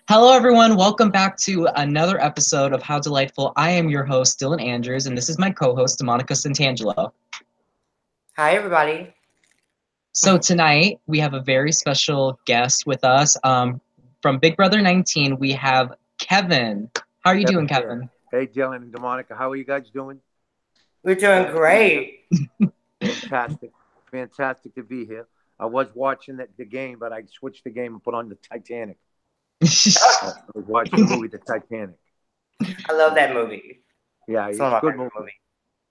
Hello, everyone. Welcome back to another episode of How Delightful. I am your host, Dylan Andrews, and this is my co-host, Demonica Santangelo. Hi, everybody. So tonight, we have a very special guest with us. From Big Brother 19, we have Kevin. How are you doing, Kevin? Hey, Dylan and Demonica. How are you guys doing? We're doing great. Fantastic. Fantastic to be here. I was watching the game, but I switched the game and put on the Titanic. I was watching the movie The Titanic. I love that movie. Yeah, it's a good movie.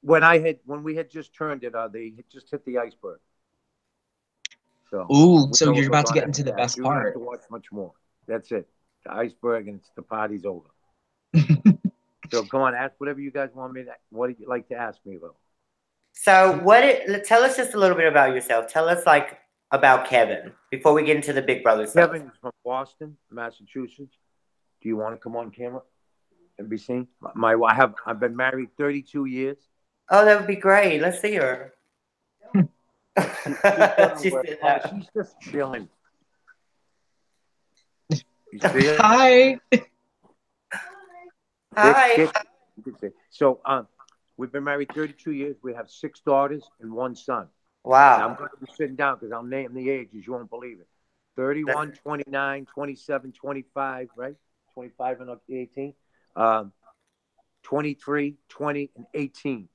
When we had just turned it, they had just hit the iceberg. So you're about to get into the best part. You don't have to watch much more. That's it. The iceberg, and the party's over. So come on, ask whatever you guys want me to. What do you like to ask me about? So tell us just a little bit about yourself. Tell us about Kevin before we get into the Big Brother stuff. Kevin is from Boston, Massachusetts. Do you want to come on camera and be seen? I've been married 32 years. Oh, that would be great. Let's see her. She's just chilling. Hi. Hi. So we've been married 32 years. We have 6 daughters and 1 son. Wow. Now, I'm going to be sitting down because I'll name the ages. You won't believe it. 31, 29, 27, 25, right? 25 and up to 18. 23, 20, and 18.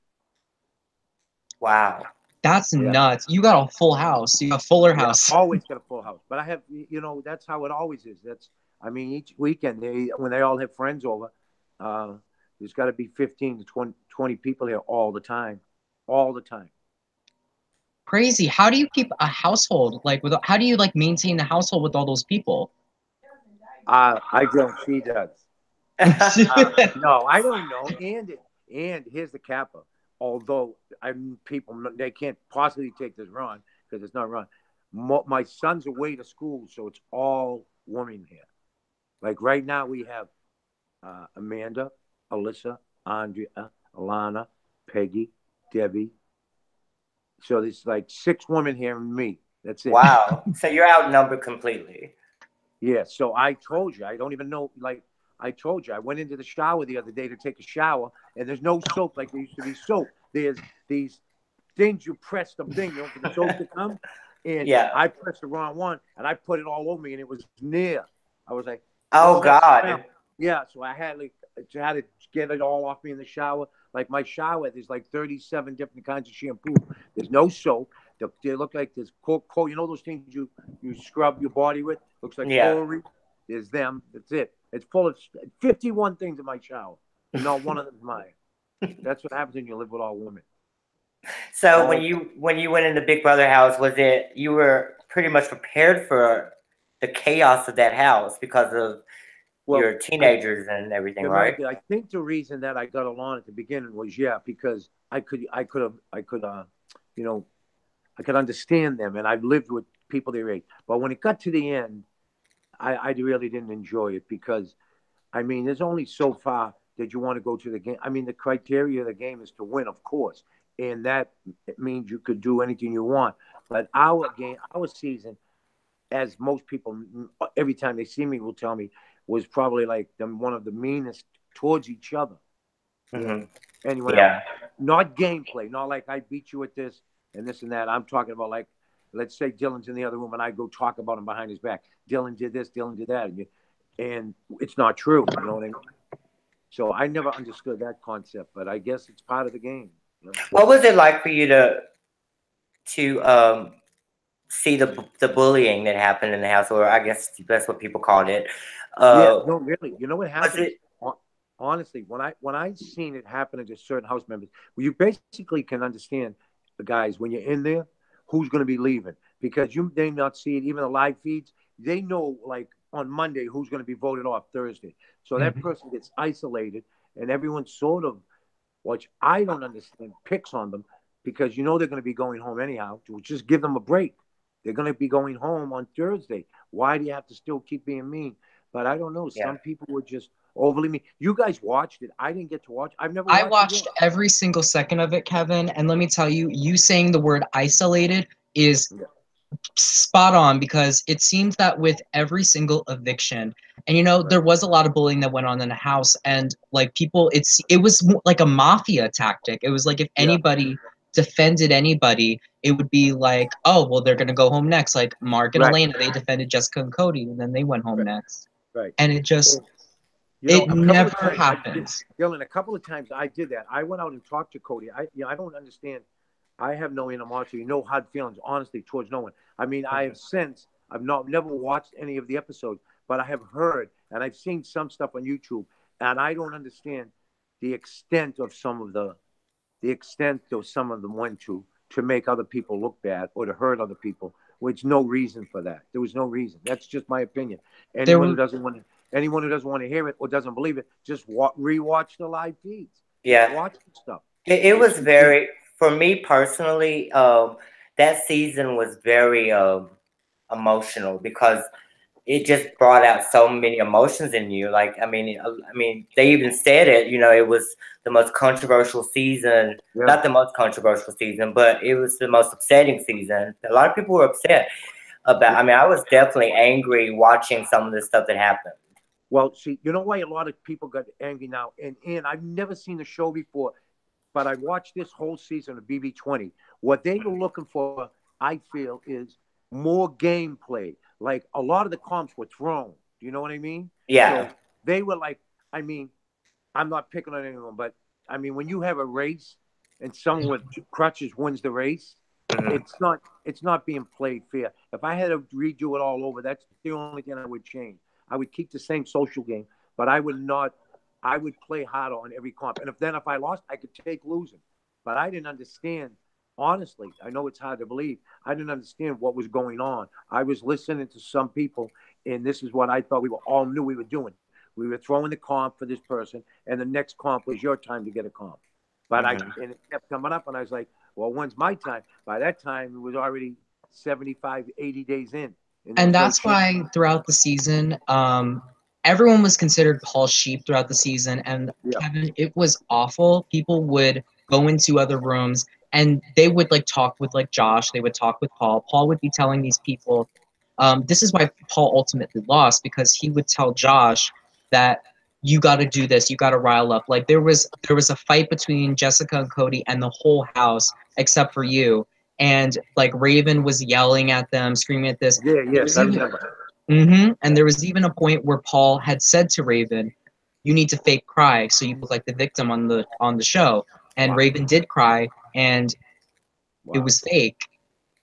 Wow. That's nuts. You got a full house. You got a fuller house. Always got a full house. But I have, that's how it always is. Each weekend, when they all have friends over, there's got to be 15 to 20 people here all the time. All the time. Crazy. How do you keep a household? How do you maintain the household with all those people? I don't. She does. No, I don't know. And here's the capper. Although people, they can't possibly take this wrong because it's not wrong. My son's away to school, so it's all women here. Like right now, we have Amanda, Alyssa, Andrea, Alana, Peggy, Debbie. So there's 6 women here and me. That's it. Wow. So you're outnumbered completely. Yeah. So I told you, I don't even know. I told you, I went into the shower the other day to take a shower, and there's no soap like there used to be soap. There's these things you press the thing, for the soap to come. And I pressed the wrong one, and I put it all over me, and it was near. I was like, oh, God. Yeah, so I had to get it all off me in the shower. Like my shower, there's 37 different kinds of shampoo. There's no soap. They look like there's coal. You know those things you scrub your body with? Looks like chlorine. There's them. That's it. It's full of 51 things in my shower. And not one of them is mine. That's what happens when you live with all women. So when you went in the Big Brother house, you were pretty much prepared for the chaos of that house because of your teenagers and everything, right? I think the reason that I got along at the beginning was because I could understand them, and I've lived with people their age. But when it got to the end, I really didn't enjoy it because, there's only so far that you want to go to the game. The criteria of the game is to win, of course, and that it means you could do anything you want. But our season, as most people, every time they see me, will tell me, was probably one of the meanest towards each other. Mm-hmm. Anyway, not gameplay, not like I beat you at this and this and that. I'm talking about let's say Dylan's in the other room and I go talk about him behind his back. Dylan did this, Dylan did that. And it's not true. You know what I mean? So I never understood that concept, but I guess it's part of the game. What was it like for you to see the bullying that happened in the house, or I guess that's what people called it? No, really. You know what happened? Honestly, when I seen it happen to certain house members, you basically can understand the guys when you're in there who's going to be leaving because they not see it. Even the live feeds, they know on Monday who's going to be voted off Thursday. So that person gets isolated, and everyone sort of, which I don't understand, picks on them because they're going to be going home anyhow. Just give them a break. They're going to be going home on Thursday. Why do you have to still keep being mean? But I don't know. Some people were just overly mean. You guys watched it. I didn't get to watch. I watched every single second of it, Kevin. And let me tell you, you saying the word isolated is spot on, because it seems that with every single eviction, and there was a lot of bullying that went on in the house, and like people, it was like a mafia tactic. It was like if anybody defended anybody, it would be like, oh well, they're gonna go home next. Like Mark and Elena, they defended Jessica and Cody, and then they went home next. And it just it never happens. Dylan, a couple of times I did that. I went out and talked to Cody. I don't understand. I have no animosity, no hard feelings, honestly, towards no one. I mean, I've never watched any of the episodes, but I have heard and I've seen some stuff on YouTube, and I don't understand the extent of some of them went to make other people look bad or to hurt other people. Which no reason for that. There was no reason. That's just my opinion. Anyone who doesn't want to hear it or doesn't believe it, just rewatch the live feeds. Yeah, watch the stuff. It was very, for me personally, that season was very emotional because it just brought out so many emotions in you. Like, I mean, they even said it. It was the most controversial season. Yeah. Not the most controversial season, but it was the most upsetting season. A lot of people were upset about. I mean, I was definitely angry watching some of the stuff that happened. Well, see, you know why a lot of people got angry now, and I've never seen the show before, but I watched this whole season of BB20. What they were looking for, I feel, is more gameplay. Like a lot of the comps were thrown. Do you know what I mean? Yeah. So they were like, I mean, I'm not picking on anyone, but I mean, when you have a race and someone with crutches wins the race, it's not being played fair. If I had to redo it all over, that's the only thing I would change. I would keep the same social game, but I would play harder on every comp. And if I lost, I could take losing. But I didn't understand. Honestly, I know it's hard to believe. I didn't understand what was going on. I was listening to some people, and this is what I thought we all knew we were doing. We were throwing the comp for this person, and the next comp was your time to get a comp. But and it kept coming up, and I was like, well, when's my time? By that time, it was already 75, 80 days in. And that's why throughout the season, everyone was considered Paul's sheep throughout the season. And Kevin, it was awful. People would go into other rooms and they would like talk with like Josh. They would talk with Paul. Paul would be telling these people, this is why Paul ultimately lost, because he would tell Josh that you got to do this. You got to rile up. Like there was a fight between Jessica and Cody and the whole house except for you. And like Raven was yelling at them, screaming at this. Yes, I remember. And there was even a point where Paul had said to Raven, "You need to fake cry so you look like the victim on the show." And Raven did cry, and it was fake.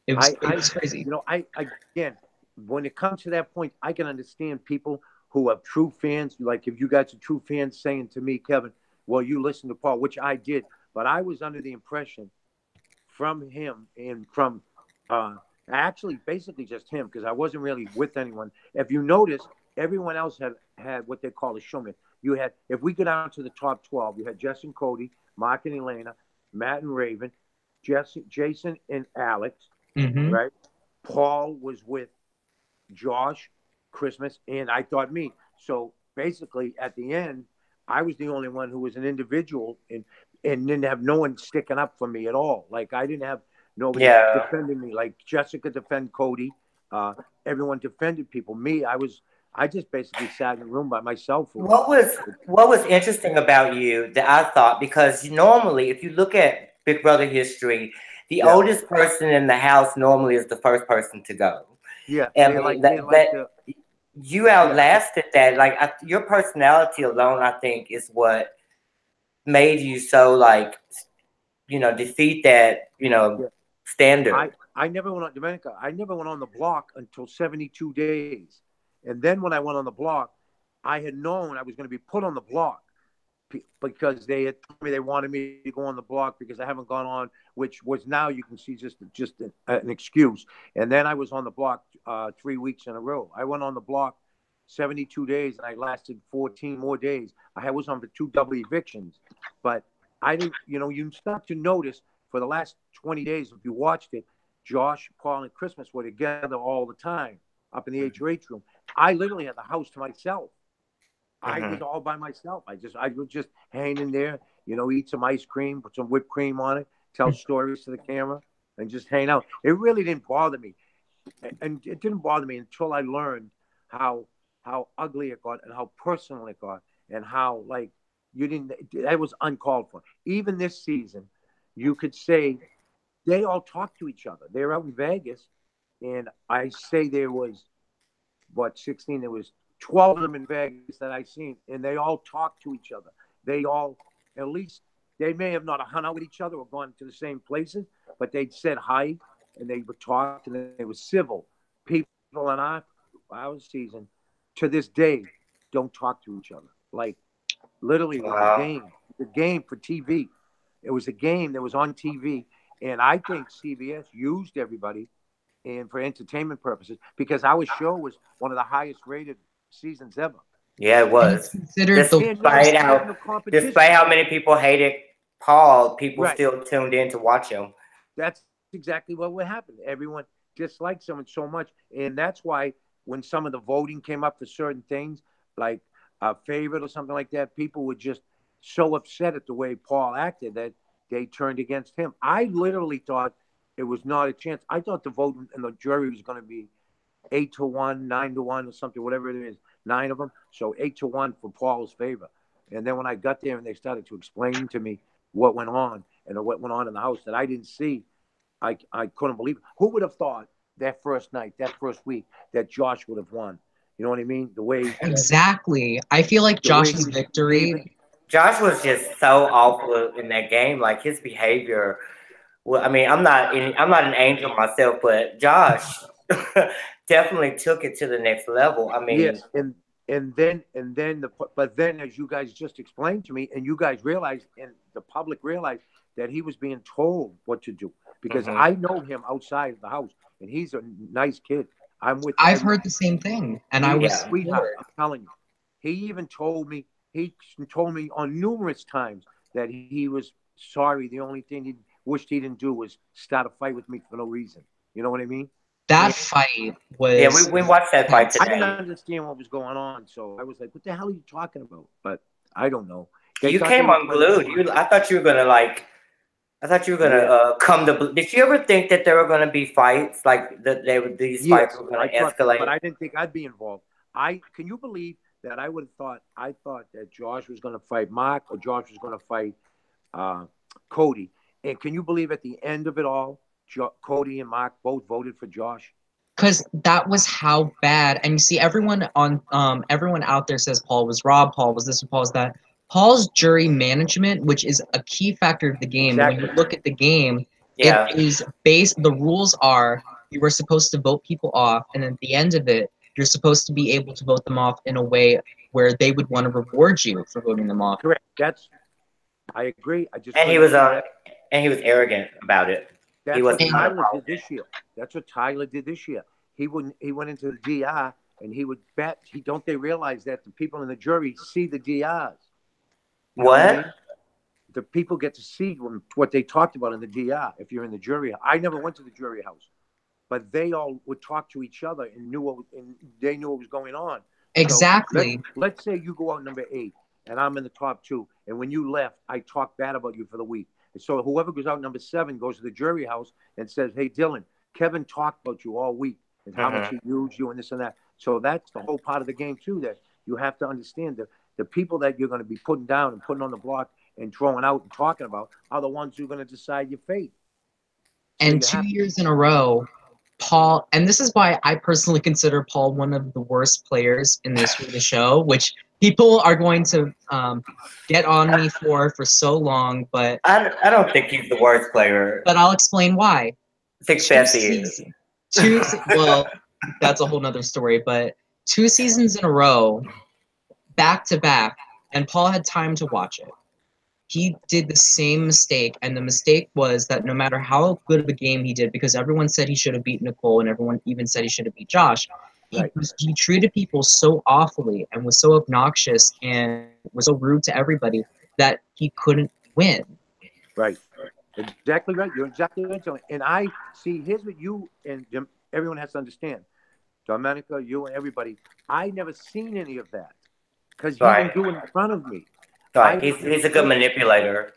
It was crazy. You know, again, when it comes to that point, I can understand people who are true fans. Like if you guys are true fans, saying to me, Kevin, "Well, you listen to Paul," which I did, but I was under the impression from him and from actually basically just him, because I wasn't really with anyone. If you notice, everyone else had what they call a showman. You had, if we go down to the top 12, you had Jess and Cody, Mark and Elena, Matt and Raven, Jason and Alex, right? Paul was with Josh, Christmas, and I thought me. So basically, at the end, I was the only one who was an individual and didn't have no one sticking up for me at all. Like I didn't have nobody defending me. Like Jessica defended Cody. Everyone defended people. Me, I just basically sat in the room by myself. What was interesting about you that I thought, because normally if you look at Big Brother history, the oldest person in the house normally is the first person to go. Yeah, and you outlasted that. Like your personality alone, I think, is what made you so like, defeat that, standard. I never went on Dominica. I never went on the block until 72 days. And then when I went on the block, I had known I was going to be put on the block because they had told me they wanted me to go on the block because I haven't gone on, which was now you can see just an excuse. And then I was on the block 3 weeks in a row. I went on the block 72 days and I lasted 14 more days. I was on for 2 double evictions, but I didn't, you start to notice for the last 20 days, if you watched it, Josh, Paul, and Christmas were together all the time up in the HOH room. I literally had the house to myself. I was all by myself. I would just hang in there, eat some ice cream, put some whipped cream on it, tell stories to the camera, and just hang out. It really didn't bother me. and it didn't bother me until I learned how ugly it got and how personal it got and how like you didn't. That was uncalled for. Even this season, you could say they all talk to each other. They're out in Vegas, and I say there was what 16. There was 12 of them in Vegas that I seen, and they all talk to each other. They all, at least, they may have not hung out with each other or gone to the same places, but they said hi and they would talk and they were civil. People in our season to this day don't talk to each other. Like literally, it was a game. The game for TV. It was a game that was on TV, and I think CBS used everybody and for entertainment purposes because our show was one of the highest rated seasons ever. Yeah, it was. Despite how many people hated Paul, people still tuned in to watch him. That's exactly what would happen. Everyone disliked someone so much, and that's why when some of the voting came up for certain things, like a favorite or something like that, people were just so upset at the way Paul acted that they turned against him. I literally thought it was not a chance. I thought the vote and the jury was going to be 8-1, 9-1, or something, whatever it is, 9 of them. So 8-1 for Paul's favor. And then when I got there and they started to explain to me what went on and what went on in the house that I didn't see, I couldn't believe it. Who would have thought that first night, that first week, that Josh would have won? You know what I mean? The way exactly. I feel like Josh's victory. Josh was just so awful in that game. Like his behavior. Well, I mean, I'm not an angel myself, but Josh definitely took it to the next level. I mean, yes, but then as you guys just explained to me, and you guys realized, and the public realized that he was being told what to do because I know him outside of the house, and he's a nice kid. I've heard the same thing, and I was sweetheart. I'm telling you, he even told me. He told me on numerous times that he was sorry. The only thing he wished he didn't do was start a fight with me for no reason. You know what I mean? That fight was... Yeah, we watched that fight today. I didn't understand what was going on, so I was like, what the hell are you talking about? But I don't know. You came unglued. I thought you were going to come to... Did you ever think that there were going to be fights? Like, these fights were going to escalate? But I didn't think I'd be involved. Can you believe that I thought that Josh was going to fight Mark or Josh was going to fight Cody. And can you believe at the end of it all, Cody and Mark both voted for Josh? Because that was how bad. And you see, everyone out there says Paul was robbed, Paul was this, Paul was that. Paul's jury management, which is a key factor of the game. Exactly. When you look at the game, it is based. The rules are you were supposed to vote people off, and at the end of it, you're supposed to be able to vote them off in a way where they would want to reward you for voting them off. Correct. I agree. He was arrogant about it. That's what Tyler did this year. That's what Tyler did this year. He went into the DR and he would bet. Don't they realize that the people in the jury see the DRs? What? I mean? The people get to see what they talked about in the DR. If you're in the jury, I never went to the jury house. But they all would talk to each other and they knew what was going on. Exactly. So let's say you go out number 8 and I'm in the top 2. And when you left, I talked bad about you for the week. And so whoever goes out number 7 goes to the jury house and says, hey, Dylan, Kevin talked about you all week and how much he used you and this and that. So that's the whole part of the game, too, that you have to understand that the people that you're going to be putting down and putting on the block and throwing out and talking about are the ones who are going to decide your fate. So and 2 years in a row, Paul, and this is why I personally consider Paul one of the worst players in the history of the show, which people are going to get on me for so long, but I don't think he's the worst player. But I'll explain why. Success is. Well, that's a whole nother story, but 2 seasons in a row, back to back, and Paul had time to watch it. He did the same mistake, and the mistake was that no matter how good of a game he did, because everyone said he should have beat Nicole, and everyone even said he should have beat Josh, he treated people so awfully and was so obnoxious and was so rude to everybody that he couldn't win. Right. Exactly right. You're exactly right. And I see, here's what you and everyone has to understand. Domenica, you and everybody, I never seen any of that because he didn't do it in front of me. Right. He's a good manipulator.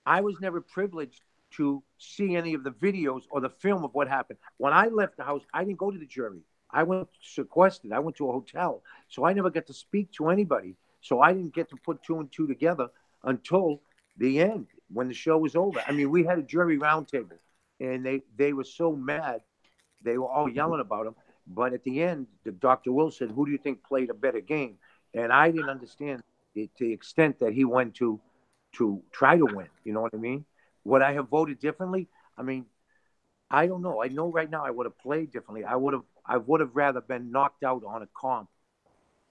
I was never privileged to see any of the videos or the film of what happened. When I left the house, I didn't go to the jury. I went sequestered. I went to a hotel. So I never got to speak to anybody. So I didn't get to put 2 and 2 together until the end, when the show was over. I mean, we had a jury roundtable, and they were so mad. They were all yelling about him. But at the end, Dr. Will said, who do you think played a better game? And I didn't understand it to the extent that he went to try to win. You know what I mean? Would I have voted differently? I mean, I don't know. I know right now I would have played differently. I would have rather been knocked out on a comp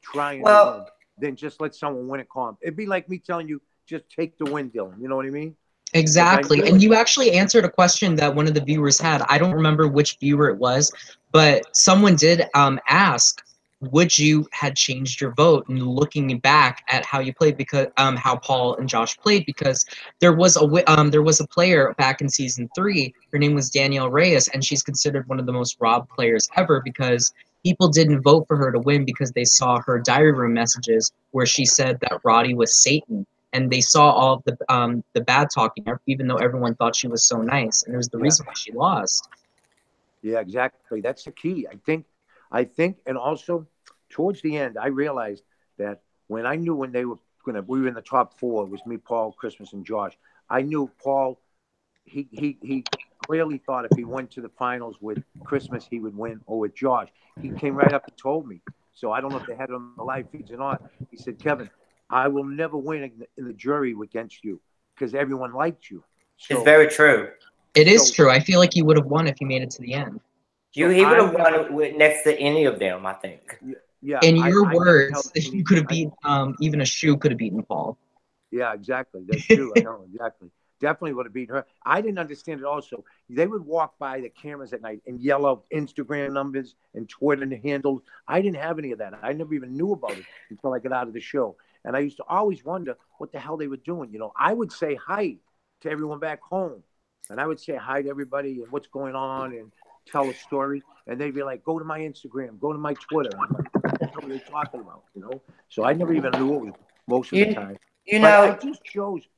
trying to win than just let someone win a comp. It'd be like me telling you, just take the win, Dylan. You know what I mean? Exactly. And you actually answered a question that one of the viewers had. I don't remember which viewer it was, but someone did ask, would you had changed your vote, and looking back at how you played, because how Paul and Josh played, because there was a player back in season 3. Her name was Danielle Reyes, and she's considered one of the most robbed players ever, because people didn't vote for her to win because they saw her diary room messages where she said that Roddy was Satan. And they saw all of the bad talking, even though everyone thought she was so nice, and it was the reason why she lost. Yeah, exactly. That's the key. I think, and also towards the end, I realized that when I knew when we were in the top 4, it was me, Paul, Christmas, and Josh. I knew Paul. He clearly thought if he went to the finals with Christmas, he would win, or with Josh. He came right up and told me. So I don't know if they had it on the live feeds or not. He said, Kevin, I will never win in the jury against you because everyone liked you. So, it's very true. It is true. I feel like you would have won if you made it to the end. He would have won next to any of them, I think. Yeah. In your words, you could have beaten, even a shoe could have beaten Paul. Yeah, exactly. That's true. I know, exactly. Definitely would have beaten her. I didn't understand it also. They would walk by the cameras at night and yell out Instagram numbers and Twitter handles. I didn't have any of that. I never even knew about it until I got out of the show. And I used to always wonder what the hell they were doing. You know, I would say hi to everyone back home. And I would say hi to everybody and what's going on and tell a story. And they'd be like, go to my Instagram, go to my Twitter. I'm like, what the hell are they talking about? You know? So I never even knew it was most of the time. You know,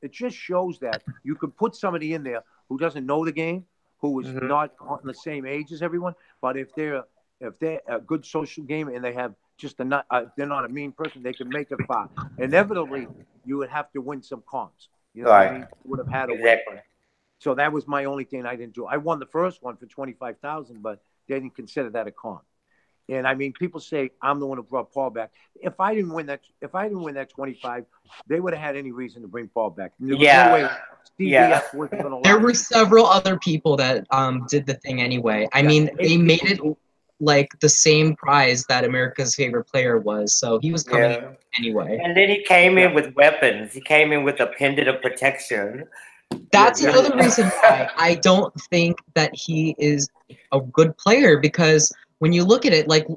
it just shows that you could put somebody in there who doesn't know the game, who is not on the same age as everyone. But if they're a good social gamer and they have just they're not a mean person, they can make it far. Inevitably, you would have to win some comps. You know what I mean? You would have had to win. So that was my only thing I didn't do. I won the first one for $25,000, but they didn't consider that a comp. And I mean, people say I'm the one who brought Paul back. If I didn't win that 25, they would have had any reason to bring Paul back. There was no way CBS wasn't going to. There were several other people that did the thing anyway. I mean, they made it like the same prize that America's Favorite Player was, so he was coming in anyway. And then he came in with weapons. He came in with a pendant of protection. That's another reason why I don't think that he is a good player, because when you look at it, like,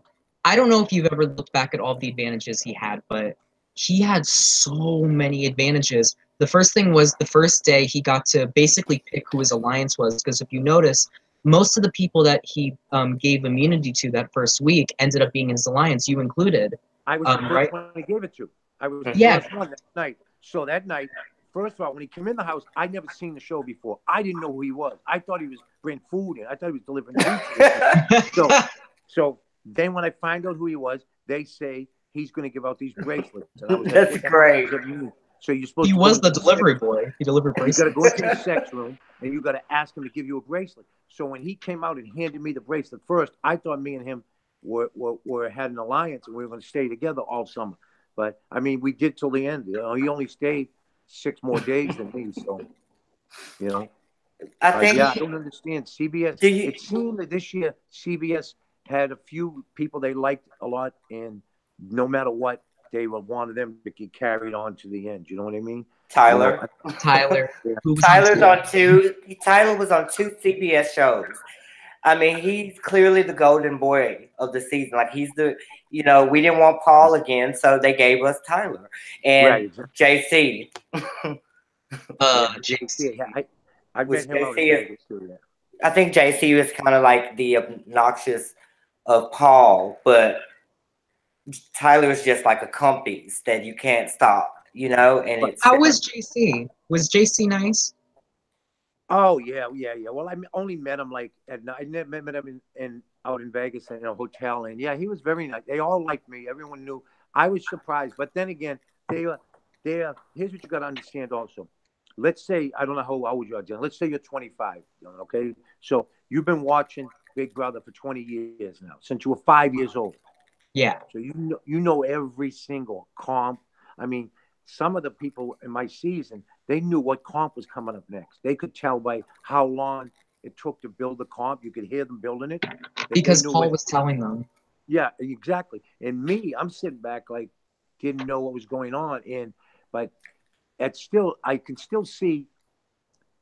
I don't know if you've ever looked back at all the advantages he had, but he had so many advantages. The first thing was the first day he got to basically pick who his alliance was, because if you notice, most of the people that he gave immunity to that first week ended up being his alliance, you included. I was the first one he gave it to. I was the first one that night. So that night, first of all, when he came in the house, I'd never seen the show before. I didn't know who he was. I thought he was bringing food in. I thought he was delivering pizza. So then when I find out who he was, they say he's going to give out these bracelets. And I was like, that's great. So you're supposed he to was the delivery boy. He delivered bracelets. You got to go into the sex room and you got to ask him to give you a bracelet. So when he came out and handed me the bracelet first, I thought me and him had an alliance and we were going to stay together all summer. But I mean, we did till the end. You know, he only stayed 6 more days than me. So, you know, I don't understand CBS. It seemed that this year CBS had a few people they liked a lot, and no matter what, they wanted them to get carried on to the end. You know what I mean? Tyler. Tyler. Tyler was on 2 CBS shows. I mean, he's clearly the golden boy of the season. Like, he's the, you know, we didn't want Paul again, so they gave us Tyler and JC. JC. I met him out in Vegas too. I think JC was kind of like the obnoxious of Paul, but Tyler's just like a compies that you can't stop, you know. And it's how was JC? Was JC nice? Oh yeah, yeah, yeah. Well, only met him like at night. I never met him in out in Vegas in a hotel, and yeah, he was very nice. They all liked me. Everyone knew. I was surprised, but then again, they. Here's what you got to understand. Also, let's say I don't know how old you are, John. Let's say you're 25. Okay, so you've been watching Big Brother for 20 years now, since you were 5 years old. Yeah. So you know every single comp. I mean, some of the people in my season, they knew what comp was coming up next. They could tell by how long it took to build the comp. You could hear them building it. They Because knew Paul what. was telling them. Yeah, exactly. And me, I'm sitting back like didn't know what was going on, but I can still see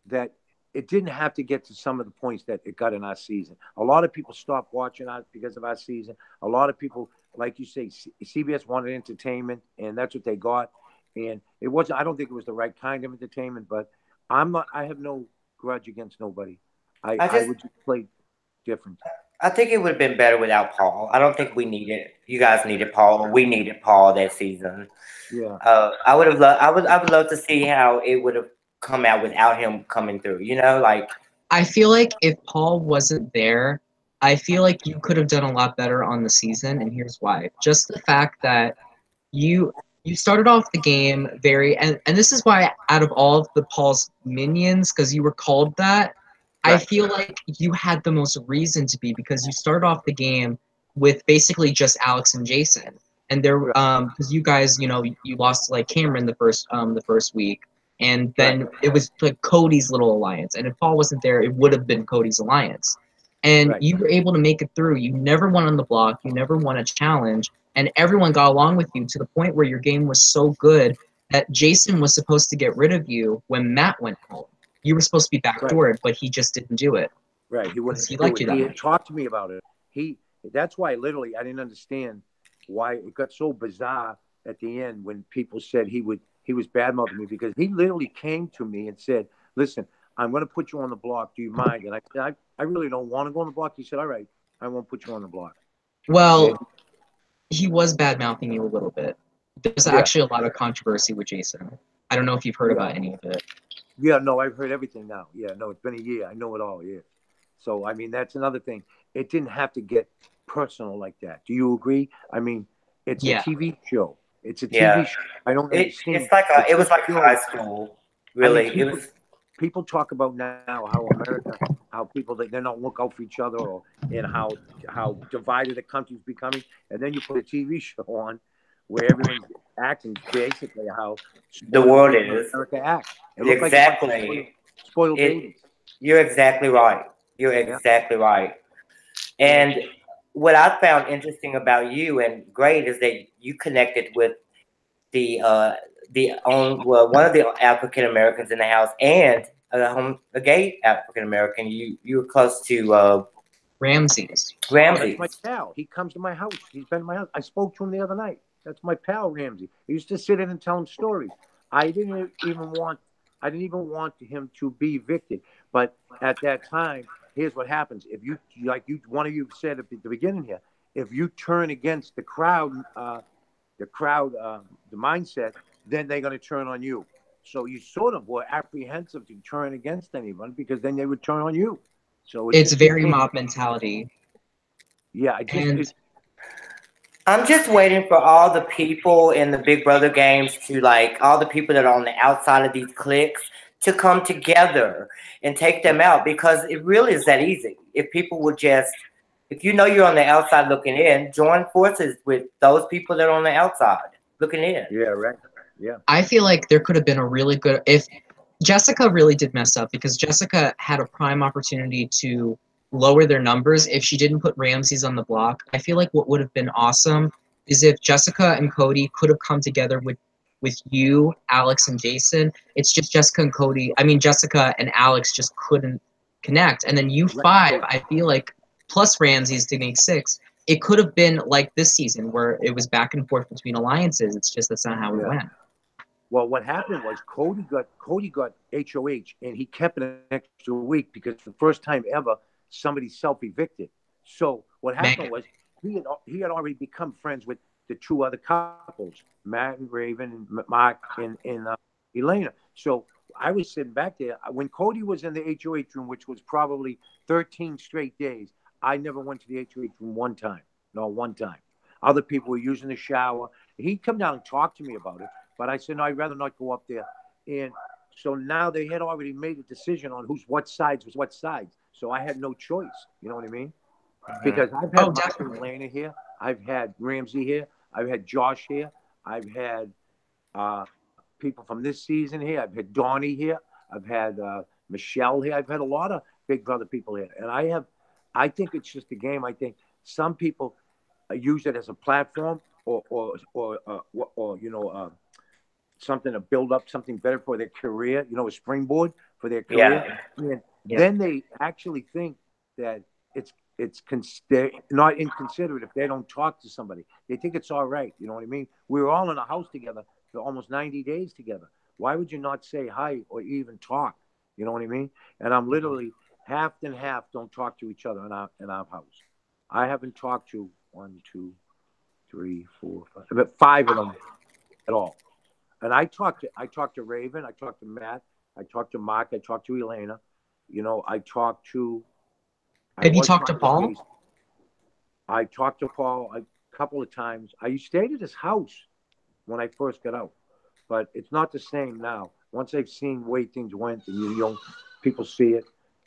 that it didn't have to get to some of the points that it got in our season. A lot of people stopped watching us because of our season. A lot of people, like you say, CBS wanted entertainment, and that's what they got. And it wasn't. I don't think it was the right kind of entertainment, but I'm not. I have no grudge against nobody. I would just play different. I think it would have been better without Paul. I don't think we needed. You guys needed Paul. We needed Paul that season. Yeah. I would have loved. I would love to see how it would have come out without him coming through. You know, like I feel like if Paul wasn't there, I feel like you could have done a lot better on the season, and here's why. Just the fact that you you started off the game very and this is why out of all of the Paul's minions, because you were called that, I Right. feel like you had the most reason to be because you started off the game with basically just Alex and Jason. And there because you guys, you lost to like Cameron the first week. And then it was like Cody's little alliance. And if Paul wasn't there, it would have been Cody's alliance. And Right. you were able to make it through. You never won on the block. You never won a challenge. And everyone got along with you to the point where your game was so good that Jason was supposed to get rid of you when Matt went home. You were supposed to be backdoored, but he just didn't do it. Right. He Because wouldn't he do liked it. you that He much. had talked to me about it. That's why literally I didn't understand why it got so bizarre at the end when people said he was bad mouthing me, because he literally came to me and said, "Listen, I'm going to put you on the block. Do you mind?" And I said, I really don't want to go on the block. He said, "All right, I won't put you on the block." Well, he was bad mouthing you a little bit. There's Yeah. actually a lot of controversy with Jason. I don't know if you've heard about any of it. Yeah, no, I've heard everything now. Yeah, no, it's been a year. I know it all. Yeah. So, I mean, that's another thing. It didn't have to get personal like that. Do you agree? I mean, it's a TV show. It's a TV show. I don't understand. It's like it was like high school. Really, I mean, it was. people talk about now how America, how people they don't look out for each other, and how divided the country's becoming. And then you put a TV show on where everyone's acting basically how The world is. America acts. It looked Exactly. like a bunch of spoiled babies. You're exactly right. You're exactly right. And what I found interesting about you and great is that you connected with one of the African Americans in the house and a gay African American. You were close to Ramses. That's my pal. He comes to my house. He's been in my house. I spoke to him the other night. That's my pal Ramsey. I used to sit in and tell him stories. I didn't even want him to be evicted. But at that time, here's what happens. If one of you said at the beginning here, if you turn against the crowd, the mindset, then they're going to turn on you. So you sort of were apprehensive to turn against anyone because then they would turn on you. So it's very mob mentality. Yeah, I'm just waiting for all the people in the Big Brother games to, like, all the people that are on the outside of these cliques to come together and take them out, because it really is that easy. If people would just, if you know you're on the outside looking in, join forces with those people that are on the outside looking in. Yeah, right. Yeah. I feel like there could have been a really good, if Jessica really did mess up, because Jessica had a prime opportunity to lower their numbers if she didn't put Ramses on the block. I feel like what would have been awesome is if Jessica and Cody could have come together with you, Alex, and Jason. It's just Jessica and Alex just couldn't connect. And then you five, I feel like, plus Ramses to make 6, it could have been like this season where it was back and forth between alliances. It's just that's not how it went. Well, what happened was Cody got HOH, and he kept it an extra week because the first time ever somebody self-evicted. So what happened was he had already become friends with the 2 other couples, Matt and Raven, and Mark and Elena. So I was sitting back there. When Cody was in the HOH room, which was probably 13 straight days, I never went to the HOH room one time. No, one time. Other people were using the shower. He'd come down and talk to me about it. But I said, no, I'd rather not go up there. And so now they had already made a decision on who's what sides was what sides. So I had no choice. You know what I mean? Because I've had Mike and Elena here. I've had Ramsey here. I've had Josh here. I've had people from this season here. I've had Donnie here. I've had Michelle here. I've had a lot of Big Brother people here. And I think it's just a game. I think some people use it as a platform or you know, something to build up something better for their career, you know, a springboard for their career. Yeah. And then they actually think that they're not inconsiderate if they don't talk to somebody. They think it's all right. You know what I mean? We were all in a house together for almost 90 days together. Why would you not say hi or even talk? You know what I mean? And I'm literally half and half don't talk to each other in our house. I haven't talked to 1, 2, 3, 4, 5, about 5 of them at all. And I talked to Raven, I talked to Matt, I talked to Mark, I talked to Elena. You know, I talked to. Have you talked to Paul? I talked to Paul a couple of times. I stayed at his house when I first got out, but it's not the same now. Once I've seen the way things went, and you know, people see it,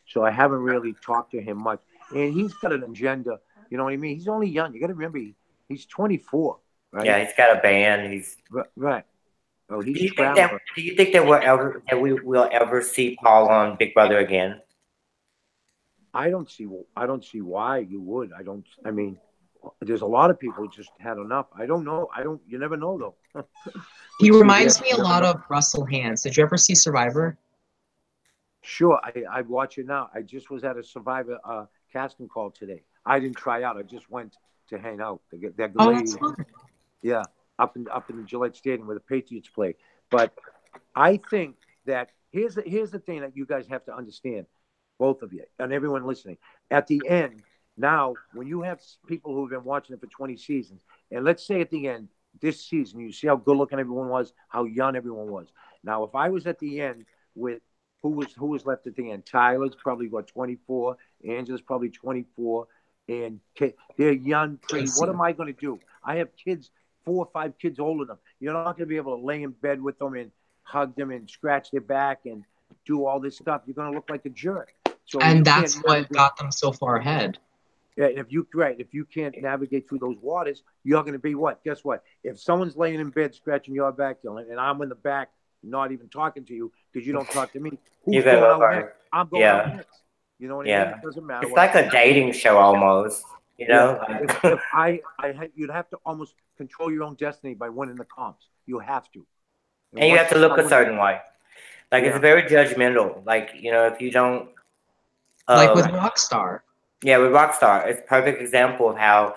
so I haven't really talked to him much. And he's got an agenda. You know what I mean? He's only young. You got to remember, he's 24, right? Yeah, he's got a band. He's right. Oh, he's do you think that we will ever see Paul on Big Brother again? I don't see why you would. I mean, there's a lot of people who just had enough. I don't know. You never know though. He reminds me a lot of Russell Hands. Did you ever see Survivor? Sure, I watch it now. I just was at a Survivor casting call today. I didn't try out. I just went to hang out. That's fun. Yeah, up in the Gillette Stadium where the Patriots play. But I think that here's the thing that you guys have to understand, both of you and everyone listening. At the end, now when you have people who have been watching it for 20 seasons, and let's say at the end this season, you see how good looking everyone was, how young everyone was. Now, if I was at the end with who was left at the end, Tyler's probably got 24, Angela's probably 24, and they're young, pretty. What am I going to do? I have kids, 4 or 5 kids older than them. You're not going to be able to lay in bed with them and hug them and scratch their back and do all this stuff. You're going to look like a jerk. So and that's what got them so far ahead. Yeah, if you can't navigate through those waters, you're going to be what? Guess what? If someone's laying in bed scratching your back, Dylan, and I'm in the back not even talking to you because you don't talk to me, who's going out next? I'm going out next. You know what I mean? It doesn't matter. It's like a dating show almost. You know, you'd have to almost control your own destiny by winning the comps. You have to, and you have to look a certain way. Like it's very judgmental. Like if you don't, like with Rockstar. Yeah, with Rockstar, it's a perfect example of how,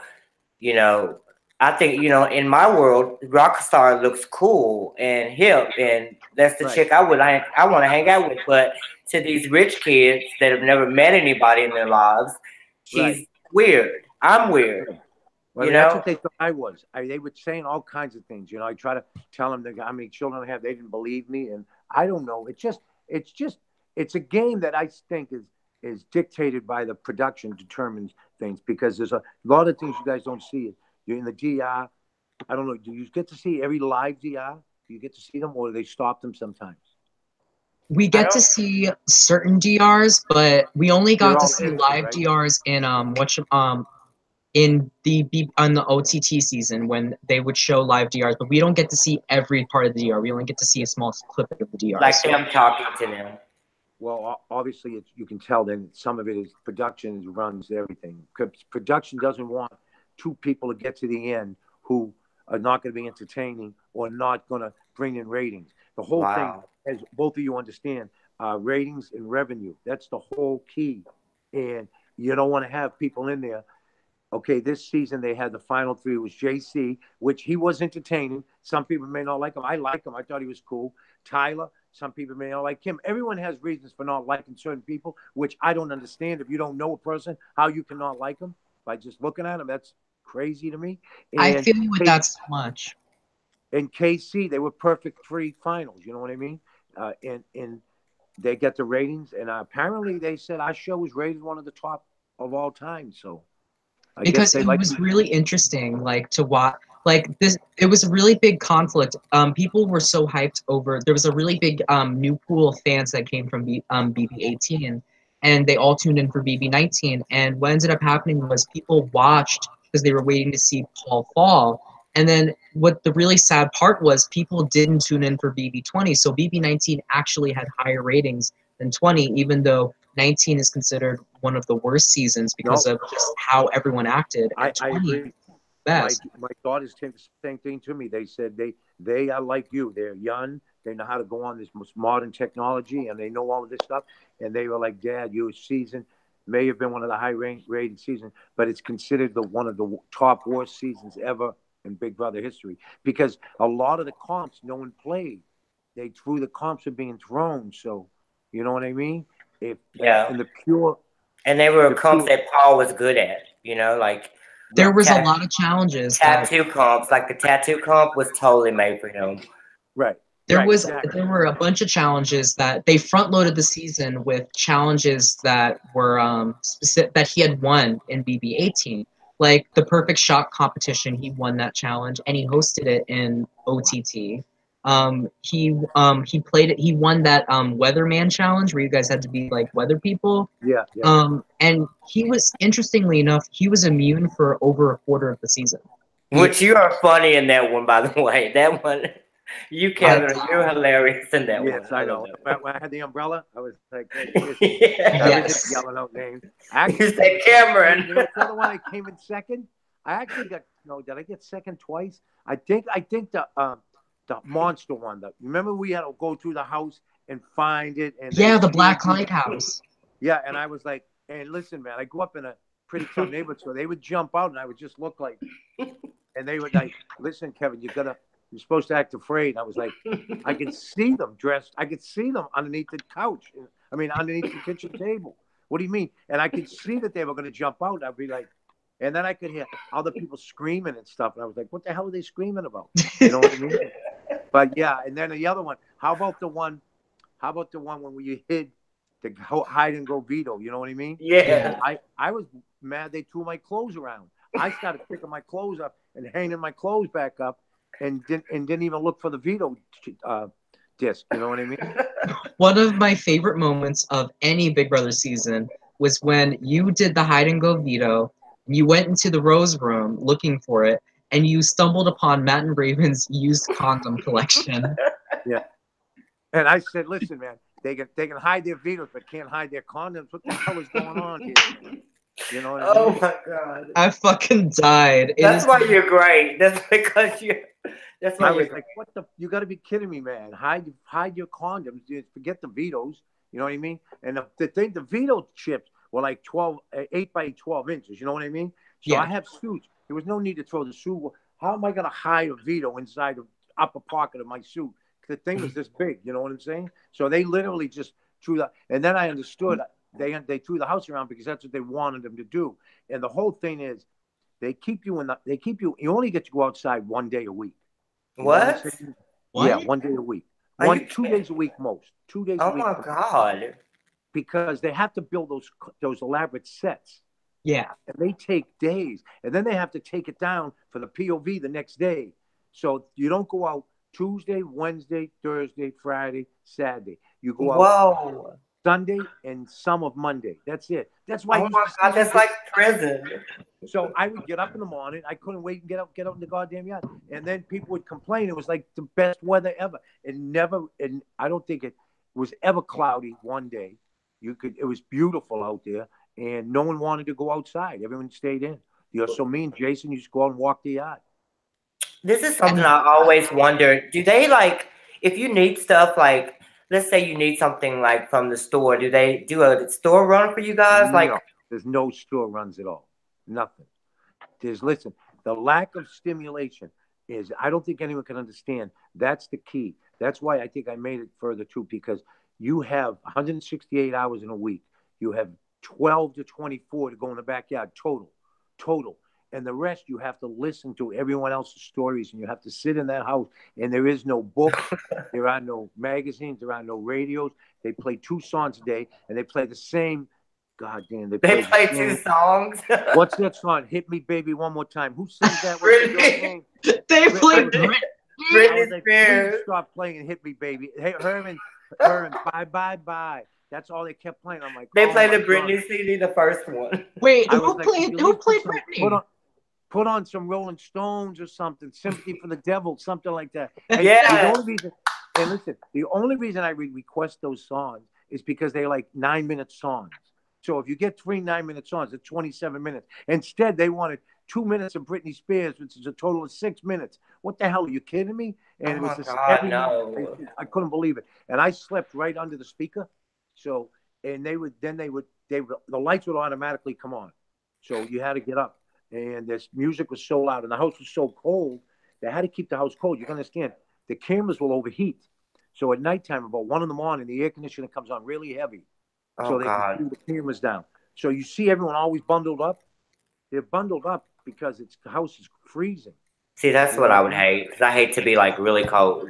I think in my world, Rockstar looks cool and hip, and that's the chick I want to hang out with. But to these rich kids that have never met anybody in their lives, she's weird. I'm weird. Well, that's what they thought I was. They were saying all kinds of things. I try to tell them how many children I have. They didn't believe me, and I don't know. It's a game that I think is dictated by the production, determines things, because there's a lot of things you guys don't see. You're in the DR. I don't know. Do you get to see every live DR? Do you get to see them, or do they stop them sometimes? We get to see certain DRs, but we only got to see live DRs in on the OTT season when they would show live DRs, but we don't get to see every part of the DR. We only get to see a small clip of the DR. Like them talking to them. Well, obviously, you can tell then some of it is production runs everything. Production doesn't want 2 people to get to the end who are not going to be entertaining or not going to bring in ratings. The whole thing, as both of you understand, ratings and revenue. That's the whole key. And you don't want to have people in there. Okay, this season they had the final 3 was JC, which he was entertaining. Some people may not like him. I like him. I thought he was cool. Tyler, some people may not like him. Everyone has reasons for not liking certain people, which I don't understand. If you don't know a person, how you can not like them by just looking at them, that's crazy to me. And I feel you with that so much. And KC, they were perfect 3 finals. You know what I mean? and they get the ratings. And apparently, they said our show was rated one of the top of all time. So I guess because they it like was really interesting, like to watch. Like this, it was a really big conflict. People were so hyped over. There was a really big new pool of fans that came from BB18, and they all tuned in for BB19. And what ended up happening was people watched because they were waiting to see Paul fall. And then what the really sad part was, people didn't tune in for BB20. So BB19 actually had higher ratings than 20, even though 19 is considered one of the worst seasons because of just how everyone acted. I agree. Best. My daughters said the same thing to me. They said they are like you. They're young. They know how to go on this modern technology, and they know all of this stuff. And they were like, Dad, your season may have been one of the high-rated seasons, but it's considered one of the top worst seasons ever in Big Brother history because a lot of the comps no one played. They threw the comps are being thrown. So, you know what I mean? And the pure. And they were comps that Paul was good at, like. There was a lot of challenges. Tattoo comps, like the tattoo comp was totally made for him. Right. There were a bunch of challenges that they front loaded the season with challenges that were specific, that he had won in BB18. Like the perfect shot competition, he won that challenge and he hosted it in OTT. He played it. He won that Weatherman challenge where you guys had to be like weather people. Yeah. And he was, interestingly enough, he was immune for over a quarter of the season. Which you are funny in that one, by the way. That one, Kevin, you're hilarious in that one. Yes, I know. When I had the umbrella, I was like, hey, I was just yelling out names. You said Cameron. You know, the other one I came in second. I actually got did I get second twice? I think the monster one. Remember we had to go through the house and find it. And the Black Lighthouse. Yeah, and I was like, and listen, man, I grew up in a pretty tough neighborhood, so they would jump out and I would just look like, and they would like, listen, Kevin, you're supposed to act afraid. I was like, I could see them dressed. I could see them underneath the couch. Underneath the kitchen table. What do you mean? And I could see that they were going to jump out. I'd be like, and then I could hear other people screaming and stuff. And I was like, what the hell are they screaming about? You know what I mean? But yeah, and then the other one. How about the one when you hid the hide and go veto? You know what I mean? Yeah. I was mad they threw my clothes around. I started picking my clothes up and hanging my clothes back up, and didn't even look for the veto disc. You know what I mean? One of my favorite moments of any Big Brother season was when you did the hide and go veto. You went into the Rose Room looking for it, and you stumbled upon Matt and Raven's used condom collection. Yeah. And I said, listen, man, they can hide their vetoes, but can't hide their condoms. What the hell is going on here? You know what I mean? Oh, my God. I fucking died. That's why you're great. That's because that's why I was like, what the? You got to be kidding me, man. Hide your condoms. Forget the vetoes. You know what I mean? And the veto chips were like 8 by 12 inches. You know what I mean? So I have suits. There was no need to throw the suit. How am I going to hide a veto inside the upper pocket of my suit? The thing was this big. You know what I'm saying? So they literally just threw that. And then I understood they threw the house around because that's what they wanted them to do. And the whole thing is you only get to go outside 1 day a week. What? Yeah, 1 day a week. 2 days a week most. 2 days a week. Oh my God. Because they have to build those elaborate sets. Yeah. And they take days. And then they have to take it down for the POV the next day. So you don't go out Tuesday, Wednesday, Thursday, Friday, Saturday. You go out Sunday and some of Monday. That's it. That's why. Oh my God, that's like prison. So I would get up in the morning. I couldn't wait and get out in the goddamn yard. And then people would complain. It was like the best weather ever. And I don't think it was ever cloudy one day. It was beautiful out there, and no one wanted to go outside. Everyone stayed in. So me and Jason used to go out and walk the yard. This is something I always wonder. Do they if you need stuff, let's say you need something from the store, do they do a store run for you guys? No, there's no store runs at all. Nothing. Listen, the lack of stimulation is, I don't think anyone can understand. That's the key. That's why I think I made it further too, because you have 168 hours in a week. You have 12 to 24 to go in the backyard total. and the rest you have to listen to everyone else's stories, and you have to sit in that house, and there is no books, there are no magazines, there are no radios. They play 2 songs a day, and they play the same. God damn, they play 2 songs. What's that song? Hit Me Baby One More Time. Who sings that? What's the girl's name? They play Britney Spears. Please stop playing Hit Me Baby. Hey, Herman, bye, bye, bye. That's all they kept playing. I'm like, they played the Britney CD, the first one. Wait, who played Britney? Put on some Rolling Stones or something, Sympathy for the Devil, something like that. And yeah. The only reason I request those songs is because they're like 9-minute songs. So if you get 3 9-minute songs, it's 27 minutes. Instead, they wanted 2 minutes of Britney Spears, which is a total of 6 minutes. What the hell? Are you kidding me? And it was just every night. I couldn't believe it. And I slept right under the speaker. So, and the lights would automatically come on. So you had to get up. And this music was so loud, and the house was so cold. They had to keep the house cold. You can understand, the cameras will overheat. So at nighttime, about 1 in, the air conditioner comes on really heavy. So they can cool the cameras down. So you see everyone always bundled up. They're bundled up because the house is freezing. See, that's what I would hate, because I hate to be like really cold.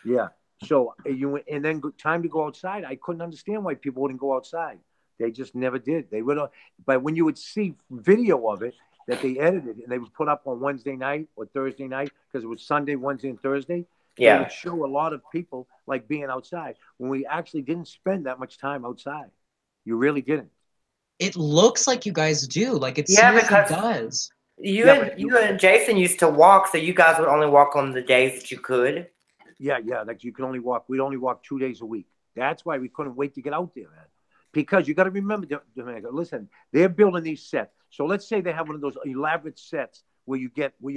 Yeah. So and then time to go outside. I couldn't understand why people wouldn't go outside. They just never did. They would, but when you would see video of it that they edited and they would put up on Wednesday night or Thursday night, because it was Sunday, Wednesday, and Thursday. Yeah. They would show a lot of people like being outside when we actually didn't spend that much time outside. You really didn't. It looks like you guys do. Like it seriously does. You and Jason used to walk, so you guys would only walk on the days that you could. Yeah. Like you can only walk. We'd only walk 2 days a week. That's why we couldn't wait to get out there, man. Because you got to remember, Dominica, listen, they're building these sets. So let's say they have one of those elaborate sets where you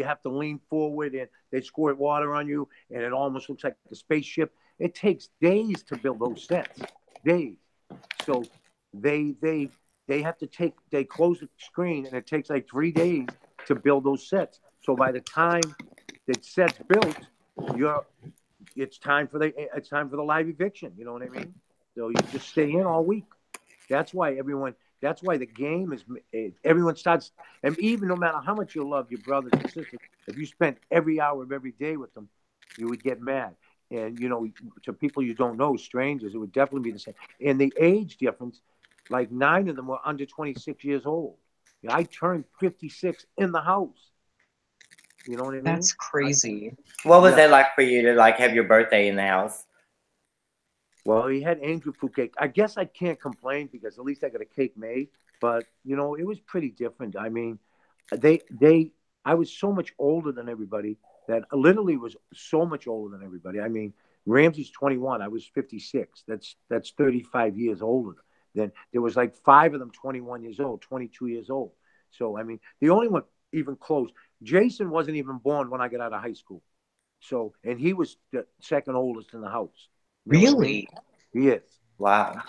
have to lean forward and they squirt water on you, and it almost looks like a spaceship. It takes days to build those sets. Days. So they have to they close the screen, and it takes like 3 days to build those sets. So by the time the set's built, it's time for the live eviction. You know what I mean? So you just stay in all week. That's why the game is, everyone starts, and even no matter how much you love your brothers and sisters, if you spent every hour of every day with them, you would get mad. And, to people you don't know, strangers, it would definitely be the same. And the age difference, like 9 of them were under 26 years old. I turned 56 in the house. You know what I mean? That's crazy. What was that like for you to like have your birthday in the house? Well, he had angel food cake. I guess I can't complain because at least I got a cake made. But it was pretty different. I mean, I was so much older than everybody that literally was so much older than everybody. I mean, Ramsey's 21. I was 56. That's 35 years older. Then there was like 5 of them 21 years old, 22 years old. So I mean, the only one even close. Jason wasn't even born when I got out of high school. So, and he was the second oldest in the house. Really? He is. Wow.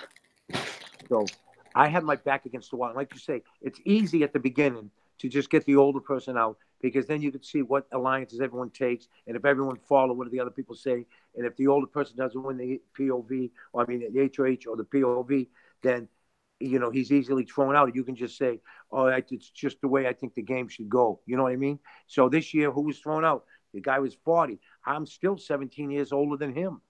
So I had my back against the wall. And like you say, it's easy at the beginning to just get the older person out, because then you can see what alliances everyone takes, and if everyone follow what the other people say, and if the older person doesn't win the POV, or the HOH or the POV, then he's easily thrown out. You can just say, "Oh, it's just the way I think the game should go." You know what I mean? So this year, who was thrown out? The guy was 40. I'm still 17 years older than him.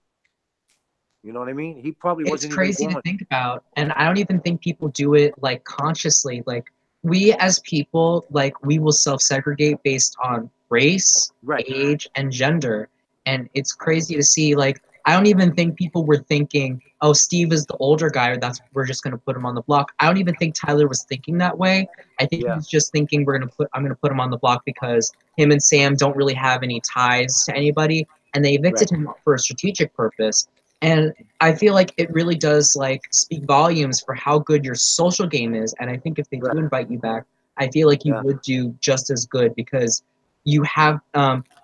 You know what I mean? He probably wasn't even born. It's crazy to think about, and I don't even think people do it like consciously. Like we as people, like we will self-segregate based on race, age, and gender, and it's crazy to see. Like I don't even think people were thinking, "Oh, Steve is the older guy, or we're just going to put him on the block." I don't even think Tyler was thinking that way. I think he was just thinking, I'm going to put him on the block because him and Sam don't really have any ties to anybody, and they evicted him for a strategic purpose. And I feel like it really does speak volumes for how good your social game is. And I think if they do invite you back, I feel like you would do just as good, because you have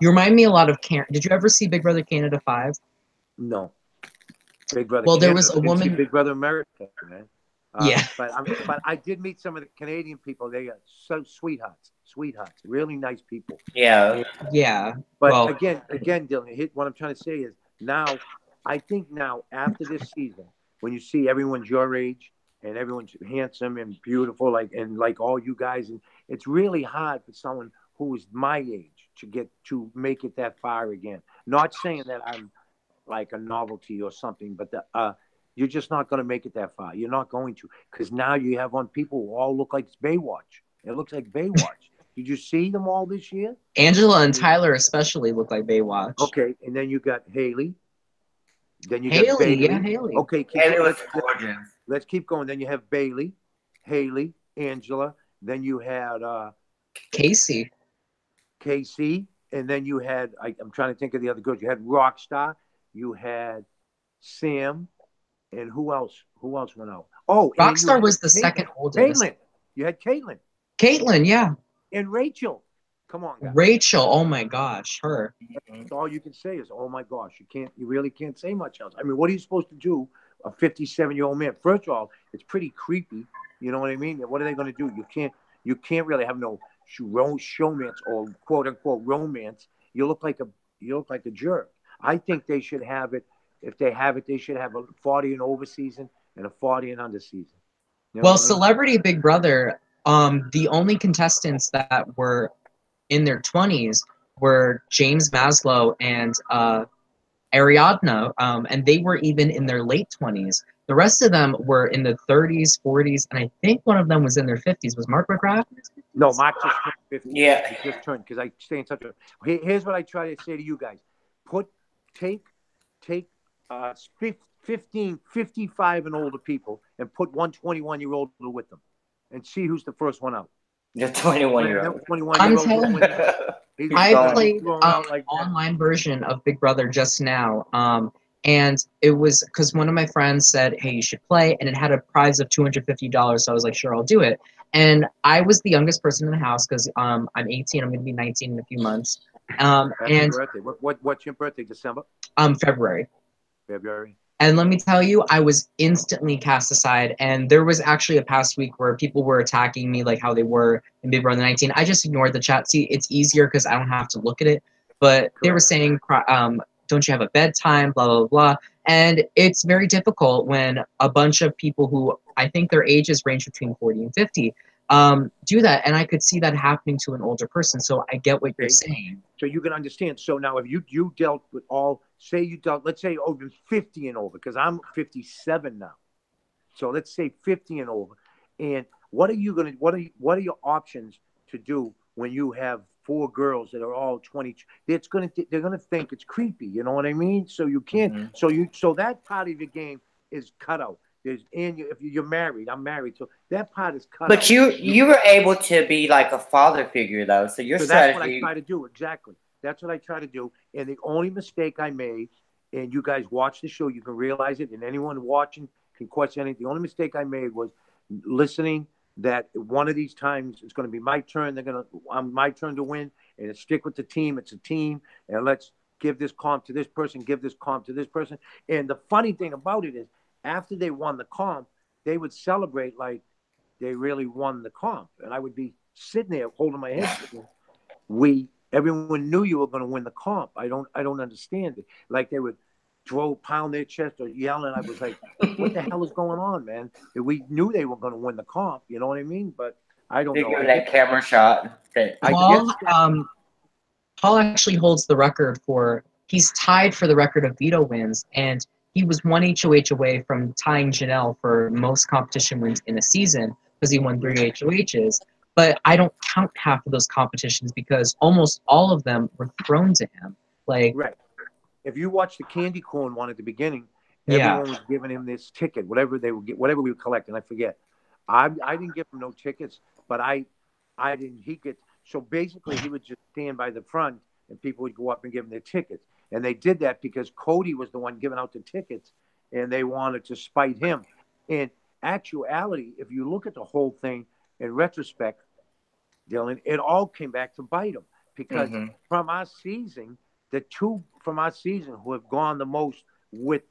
you remind me a lot of Did you ever see Big Brother Canada 5? No. Big Brother Canada. There was a woman. Big Brother America, man. Yeah. But I did meet some of the Canadian people. They are so sweethearts, really nice people. Yeah. Yeah. But again, Dylan, what I'm trying to say is I think now after this season, when you see everyone's your age and everyone's handsome and beautiful, like all you guys, it's really hard for someone who is my age to make it that far again. Not saying that I'm like a novelty or something, but you're just not going to make it that far. You're not going to, because now you have on people who all look like Baywatch. It looks like Baywatch. Did you see them all this year? Angela and Tyler especially look like Baywatch. Okay, and then you got Haley. Then you Haley, got Bailey. yeah, Haley. Okay, Haley was gorgeous. Let's keep going. Then you have Bailey, Haley, Angela. Then you had Casey, and then you had I'm trying to think of the other girls. You had Rockstar. You had Sam, and who else? Who else went out? Oh, Rockstar was the second oldest. Caitlin. You had Caitlin. Caitlin, yeah. And Rachel. Come on, guys. Rachel, oh my gosh, her. That's all you can say is, oh my gosh. You really can't say much else. I mean, what are you supposed to do, a 57-year-old man? First of all, it's pretty creepy. You know what I mean? What are they going to do? You can't really have no showmance or quote unquote romance. You look like a jerk. I think they should have it. If they have it, they should have a 40 and over season and a 40 and under season. You know Well, what I mean? Celebrity Big Brother, the only contestants that were in their 20s were James Maslow and Ariadna, and they were even in their late 20s. The rest of them were in the 30s, 40s, and I think one of them was in their 50s. Was Mark McGrath? No, Mark just turned 50. Yeah. He just turned, because I stay in touch with him. Here's what I try to say to you guys. Take 15, 55 and older people and put 121-year-old with them and see who's the first one out. The 21-year-old. I'm telling you, I played like online version of Big Brother just now, and it was because one of my friends said, hey, you should play, and it had a prize of $250, so I was like, sure, I'll do it. And I was the youngest person in the house because I'm 18, I'm going to be 19 in a few months. and your birthday. What's your birthday, December? February. February. And let me tell you, I was instantly cast aside. And there was actually a past week where people were attacking me like how they were in Big Brother 19. I just ignored the chat. See, it's easier because I don't have to look at it. But they were saying, don't you have a bedtime, blah, blah, blah. And it's very difficult when a bunch of people who I think their ages range between 40 and 50 do that. And I could see that happening to an older person. So I get what you're saying. So you can understand. So now if you dealt with all, say you dealt, let's say over 50 and over, because I'm 57 now. So let's say 50 and over. And what are your options to do when you have 4 girls that are all 20? They're gonna think it's creepy. You know what I mean? So you can't. So that part of your game is cut out. If you're married, I'm married, so that part is cut out. But you were able to be like a father figure though, so your strategy. That's what I try to do. Exactly. That's what I try to do. And the only mistake I made, and you guys watch the show, you can realize it, and anyone watching can question anything. The only mistake I made was listening that one of these times it's going to be my turn. My turn to win, and stick with the team. It's a team, and let's give this comp to this person, give this comp to this person. And the funny thing about it is, after they won the comp, they would celebrate like they really won the comp, and I would be sitting there holding my head. Everyone knew you were going to win the comp. I don't understand it. Like they would pound their chest or yell, and I was like, what the hell is going on, man? We knew they were going to win the comp. You know what I mean? But I don't know. That camera shot. Paul actually holds the record he's tied for the record of veto wins, and he was 1 HOH away from tying Janelle for most competition wins in a season because he won 3 HOHs. But I don't count half of those competitions because almost all of them were thrown to him. Right. If you watch the candy corn one at the beginning, everyone was giving him this ticket, whatever we were collecting. I forget. I didn't give him no tickets, but I didn't. So basically, he would just stand by the front, and people would go up and give him their tickets. And they did that because Cody was the one giving out the tickets, and they wanted to spite him. In actuality, if you look at the whole thing in retrospect, Dylan, it all came back to bite him because from our season, the 2 from our season who have gone the most with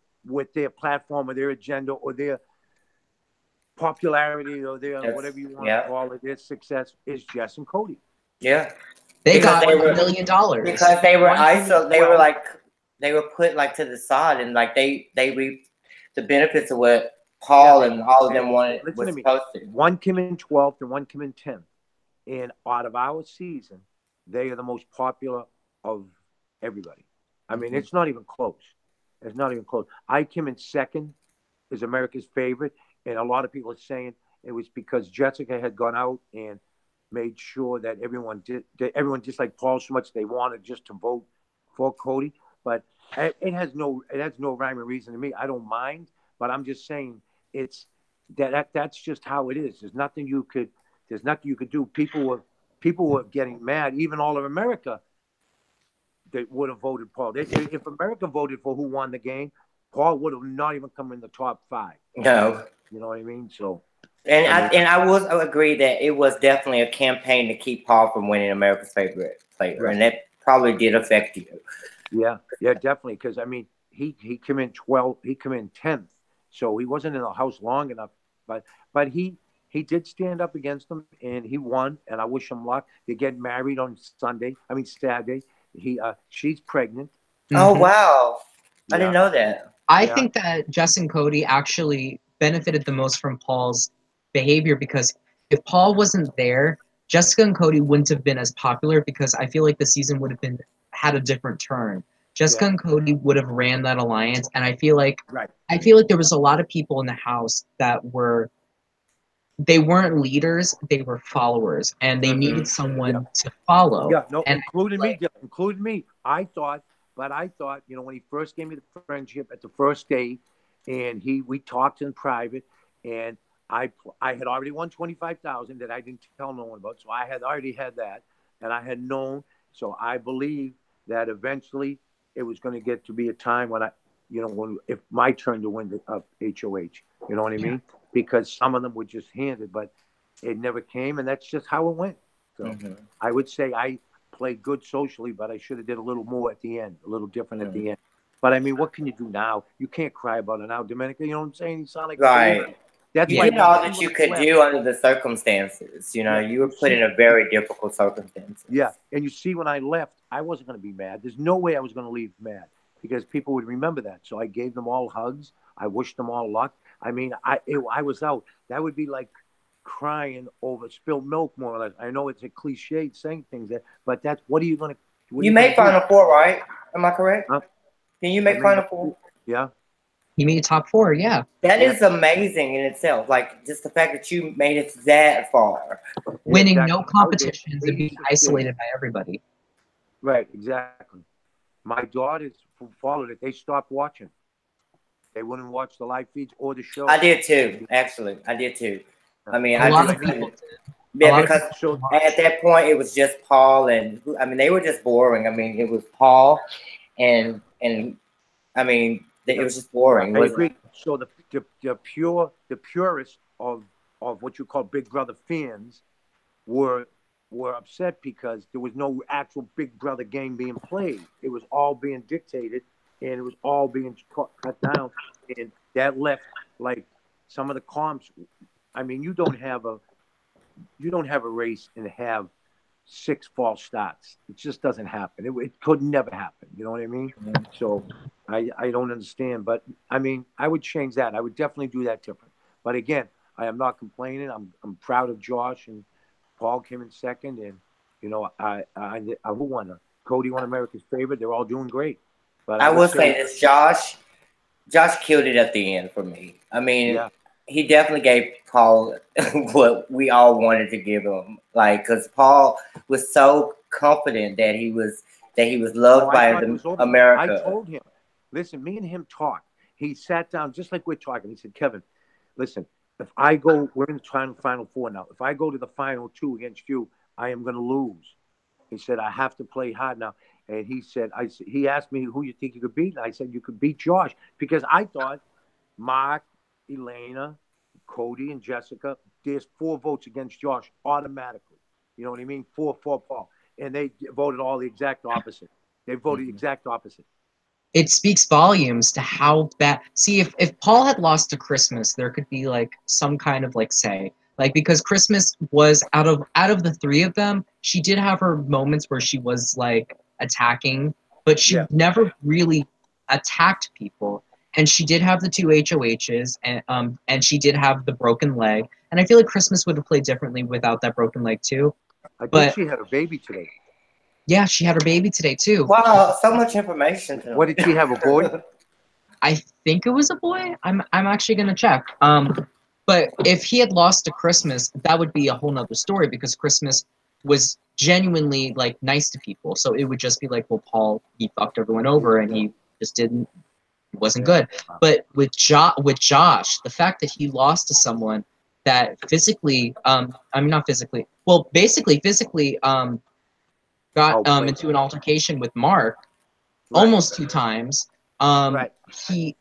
their platform or their agenda or their popularity or their whatever you want to call it, their success is Jess and Cody. Yeah. They got $1 million because they were they were put like to the side, and like they reaped the benefits of what Paul and all of them wanted was posted. One came in 12th and one came in 10th. And out of our season, they are the most popular of everybody. I mean, it's not even close. It's not even close. I came in second as America's favorite, and a lot of people are saying it was because Jessica had gone out and made sure that everyone disliked Paul so much they wanted just to vote for Cody. But it has no rhyme or reason to me. I don't mind, but I'm just saying that's just how it is. There's nothing you could do. People were getting mad. Even all of America, they would have voted Paul. If America voted for who won the game, Paul would have not even come in the top 5. No. You know what I mean? So. I will agree that it was definitely a campaign to keep Paul from winning America's favorite player, right. And that probably did affect you. Yeah, definitely. Because I mean, he came in 12th. He came in 10th, so he wasn't in the house long enough. But he did stand up against them, and he won. And I wish him luck. They get married on Saturday. She's pregnant. Oh wow! I didn't know that. I think that Jess and Cody actually benefited the most from Paul's behavior, because if Paul wasn't there, Jessica and Cody wouldn't have been as popular, because I feel like the season would have had a different turn. Jessica and Cody would have ran that alliance, and I feel like there was a lot of people in the house that they weren't leaders, they were followers, and they needed someone to follow. Yeah, no, and including me. I thought, when he first gave me the friendship at the first date, and we talked in private, and I had already won $25,000 that I didn't tell no one about, so I had already had that, and I had known. So I believed that eventually it was going to get to be a time when if my turn to win the HOH, you know what I mean? Because some of them were just handed, but it never came, and that's just how it went. So I would say I played good socially, but I should have did a little more at the end, a little different at the end. But I mean, what can you do now? You can't cry about it now, Dominica. You know what I'm saying? You sound like That's you did all that you could do under the circumstances. You know, you were put in a very difficult circumstance. Yeah, and you see, when I left, I wasn't going to be mad. There's no way I was going to leave mad, because people would remember that. So I gave them all hugs. I wished them all luck. I mean, I was out. That would be like crying over spilled milk, more or less. I know it's a cliche saying things, but that's what are you going to? You made Final Four, right? Am I correct? Huh? Can you make Final Four? Yeah. He made top 4, yeah. That is amazing in itself. Like, just the fact that you made it that far. Winning no competitions and being isolated by everybody. Right, exactly. My daughters who followed it, they stopped watching. They wouldn't watch the live feeds or the show. I did too, actually. I did too. I mean, a lot of people did. Yeah, because at that point it was just Paul and they were just boring. I mean, it was Paul and I mean, it was just boring. I agree. So the purest of what you call Big Brother fans were upset because there was no actual Big Brother game being played. It was all being dictated, and it was all being cut down, and that left like some of the comps. I mean, you don't have a race and have 6 false starts. It just doesn't happen. It could never happen. You know what I mean? So I don't understand. But I mean, I would change that. I would definitely do that different. But again, I am not complaining. I'm proud of Josh, and Paul came in second, and who won? Cody won America's favorite. They're all doing great. But I will say this, Josh killed it at the end for me. I mean, he definitely gave Paul what we all wanted to give him, like, because Paul was so confident that he was loved by America. I told him, listen, me and him talked. He sat down just like we're talking. He said, Kevin, listen, if I go, we're in the final 4 now. If I go to the final 2 against you, I am going to lose. He said, I have to play hard now. And he said, he asked me who you think you could beat. And I said, you could beat Josh, because I thought Mark, Elena, Cody, and Jessica, there's 4 votes against Josh automatically. You know what I mean? 4 for Paul. And they voted all the exact opposite. They voted the exact opposite. It speaks volumes to how bad. See, if Paul had lost to Christmas, there could be like some kind of say, like, because Christmas was out of the 3 of them, she did have her moments where she was like attacking, but she never really attacked people. And she did have the 2 HOHs, and she did have the broken leg. And I feel like Christmas would have played differently without that broken leg too. I But think she had a baby today. yeah, she had her baby today too. Wow, so much information. What did she have, a boy? I think it was a boy. I'm actually gonna check. But if he had lost to Christmas, that would be a whole nother story because Christmas was genuinely like nice to people. So it would just be like, well, Paul, he fucked everyone over and he just wasn't good. But with Josh, the fact that he lost to someone that physically, I mean not physically, well, basically physically, got into an altercation with Mark almost 2 times. He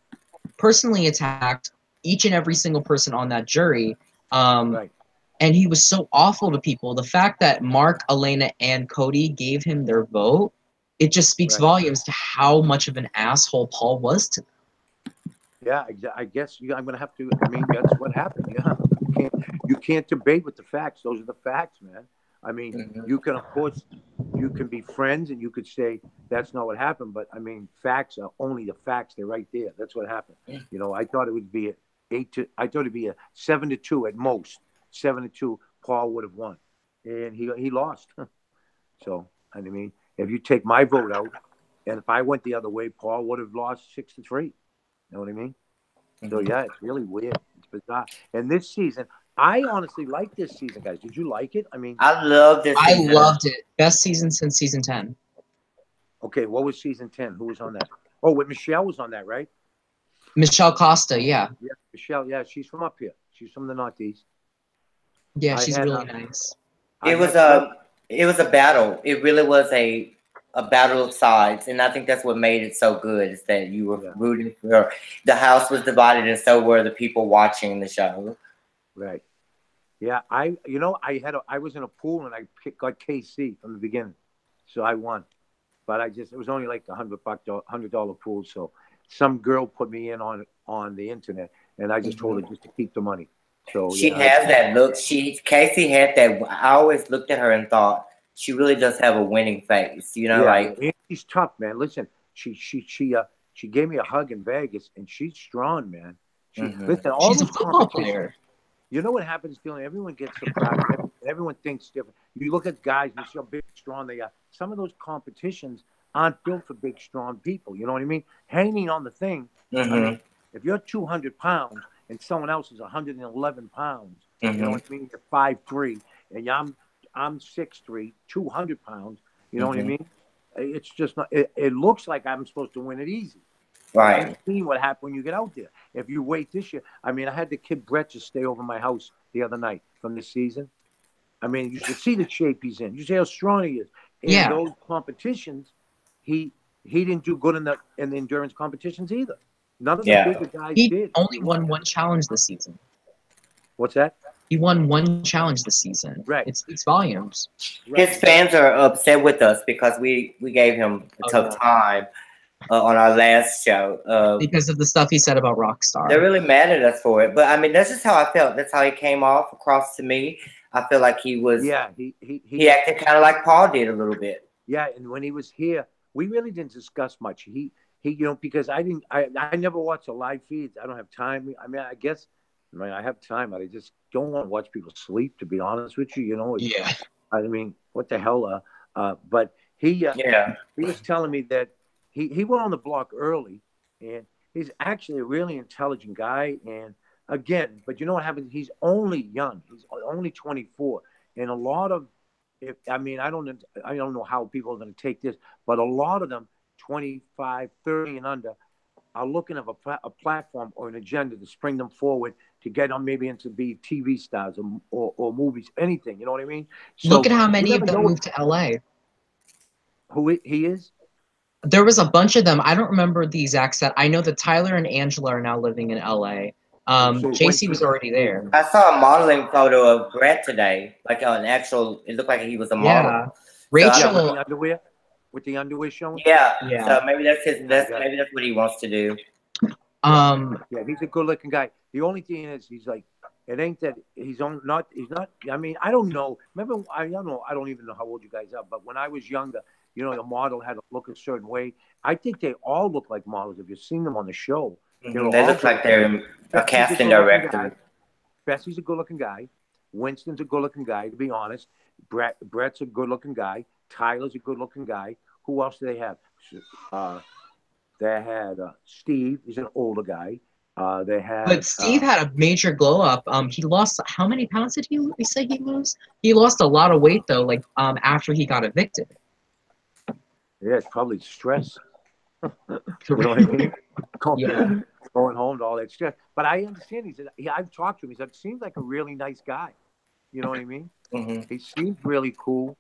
personally attacked each and every single person on that jury. And he was so awful to people. The fact that Mark, Elena, and Cody gave him their vote, it just speaks volumes to how much of an asshole Paul was to them. Yeah, I guess I'm going to have to. I mean, that's what happened. Yeah, you can't debate with the facts. Those are the facts, man. I mean, you can, of course, you can be friends and you could say that's not what happened. But I mean, facts are only the facts. They're right there. That's what happened. You know, I thought it would be I thought it'd be a 7-2 at most. 7-2. Paul would have won, and he lost. So I mean, if you take my vote out, and if I went the other way, Paul would have lost 6-3. You know what I mean? So yeah, it's really weird. It's bizarre. And this season, I honestly like this season, guys. Did you like it? I mean, I love this season. I loved it. Best season since season 10. Okay, what was season 10? Who was on that? Oh, with Michelle was on that, right? Michelle Costa, yeah. Yeah, Michelle. Yeah, she's from up here. She's from the Northeast. Yeah, she's really nice. It was a battle. It really was a battle of sides, and I think that's what made it so good. Is that you were rooting for the house was divided, and so were the people watching the show. Right. Yeah, I was in a pool and I got KC from the beginning, so I won. But it was only like $100 pool. So some girl put me in on the internet, and I just told her just to keep the money. So she has that look. Casey had that. I always looked at her and thought she really does have a winning face. You know, like she's tough, man. Listen, she gave me a hug in Vegas, and she's strong, man. Listen, all she's a football player. You know what happens, Dylan? Everyone gets surprised. Everyone thinks different. You look at guys, you see how big, strong they are. Some of those competitions aren't built for big, strong people. You know what I mean? Hanging on the thing. I mean, if you're 200 pounds and someone else is 111 pounds, you know what I mean? You're 5'3", and I'm 6'3", 200 pounds. You know what I mean? It's just not. It looks like I'm supposed to win it easy. Right. You've seen what happened when you get out there. If you wait this year, I mean, I had the kid Brett just stay over my house the other night from this season. I mean, you should see the shape he's in. You see how strong he is. In those competitions, he didn't do good in the endurance competitions either. None of the bigger guys did. He only won one challenge this season. What's that? He won one challenge this season. Right. It speaks volumes. His fans are upset with us because we gave him a tough time on our last show. Because of the stuff he said about Rockstar. They're really mad at us for it. But, I mean, that's just how I felt. That's how he came off across to me. I feel like he was... Yeah, he acted kind of like Paul did a little bit. Yeah, and when he was here, we really didn't discuss much. He because I never watch a live feed. I don't have time. I mean, I have time, but I just don't want to watch people sleep, to be honest with you. You know? Yeah. I mean, what the hell? But he was telling me that he went on the block early, and he's actually a really intelligent guy. And again, but you know what happens? He's only young. He's only 24, and a lot of, I don't know how people are going to take this, but a lot of them, 25, 30 and under, are looking at a platform or an agenda to spring them forward to get them maybe into be TV stars or movies, anything. You know what I mean? So look at how many of them moved to LA. Who he is? There was a bunch of them. I don't remember the exact set. I know that Tyler and Angela are now living in LA. JC was already there. I saw a modeling photo of Brett today. Like an actual, it looked like he was a model. Yeah. Rachel. With the underwear showing? Yeah. So maybe that's what he wants to do. Yeah, he's a good looking guy. The only thing is he's like, it ain't that he's not, I mean, I don't know. Remember, I don't even know how old you guys are, but when I was younger, you know, the model had to look a certain way. I think they all look like models if you've seen them on the show. They look like they're a casting director. Bessie's a good looking guy. Winston's a good looking guy, to be honest. Brett's a good-looking guy. Tyler's a good-looking guy. Who else do they have? They had Steve. He's an older guy. They had. But Steve had a major glow up. He lost how many pounds did he say he lost? He lost a lot of weight though. Like after he got evicted. Yeah, it's probably stress. You know what I mean? Going home to all that stress. But I understand. He said, I've talked to him. He said, seems like a really nice guy. You know what I mean? Mm-hmm. He seems really cool.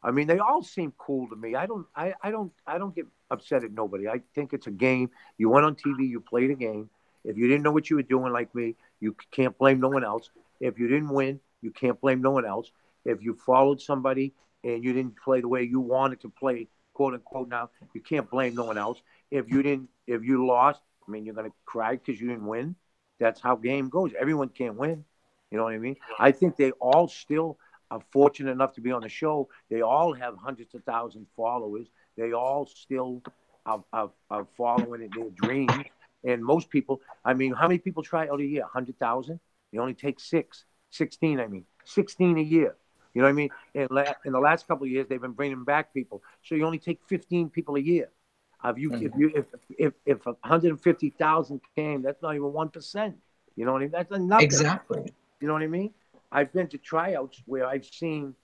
I mean, they all seem cool to me. I don't get upset at nobody. I think it's a game. You went on TV, you played a game. If you didn't know what you were doing, like me, you can't blame no one else. If you didn't win, you can't blame no one else. If you followed somebody and you didn't play the way you wanted to play, quote unquote, now you can't blame no one else. If you lost, I mean, you're gonna cry because you didn't win. That's how game goes. Everyone can't win. You know what I mean? I think they all still are fortunate enough to be on the show. They all have hundreds of thousands of followers. They all still are following their dreams. And most people, I mean, how many people try out a year? 100,000? You only take 16, I mean. 16 a year. You know what I mean? In the last couple of years, they've been bringing back people. So you only take 15 people a year. If 150,000 came, that's not even 1%. You know what I mean? That's nothing. Exactly. You know what I mean? I've been to tryouts where I've seen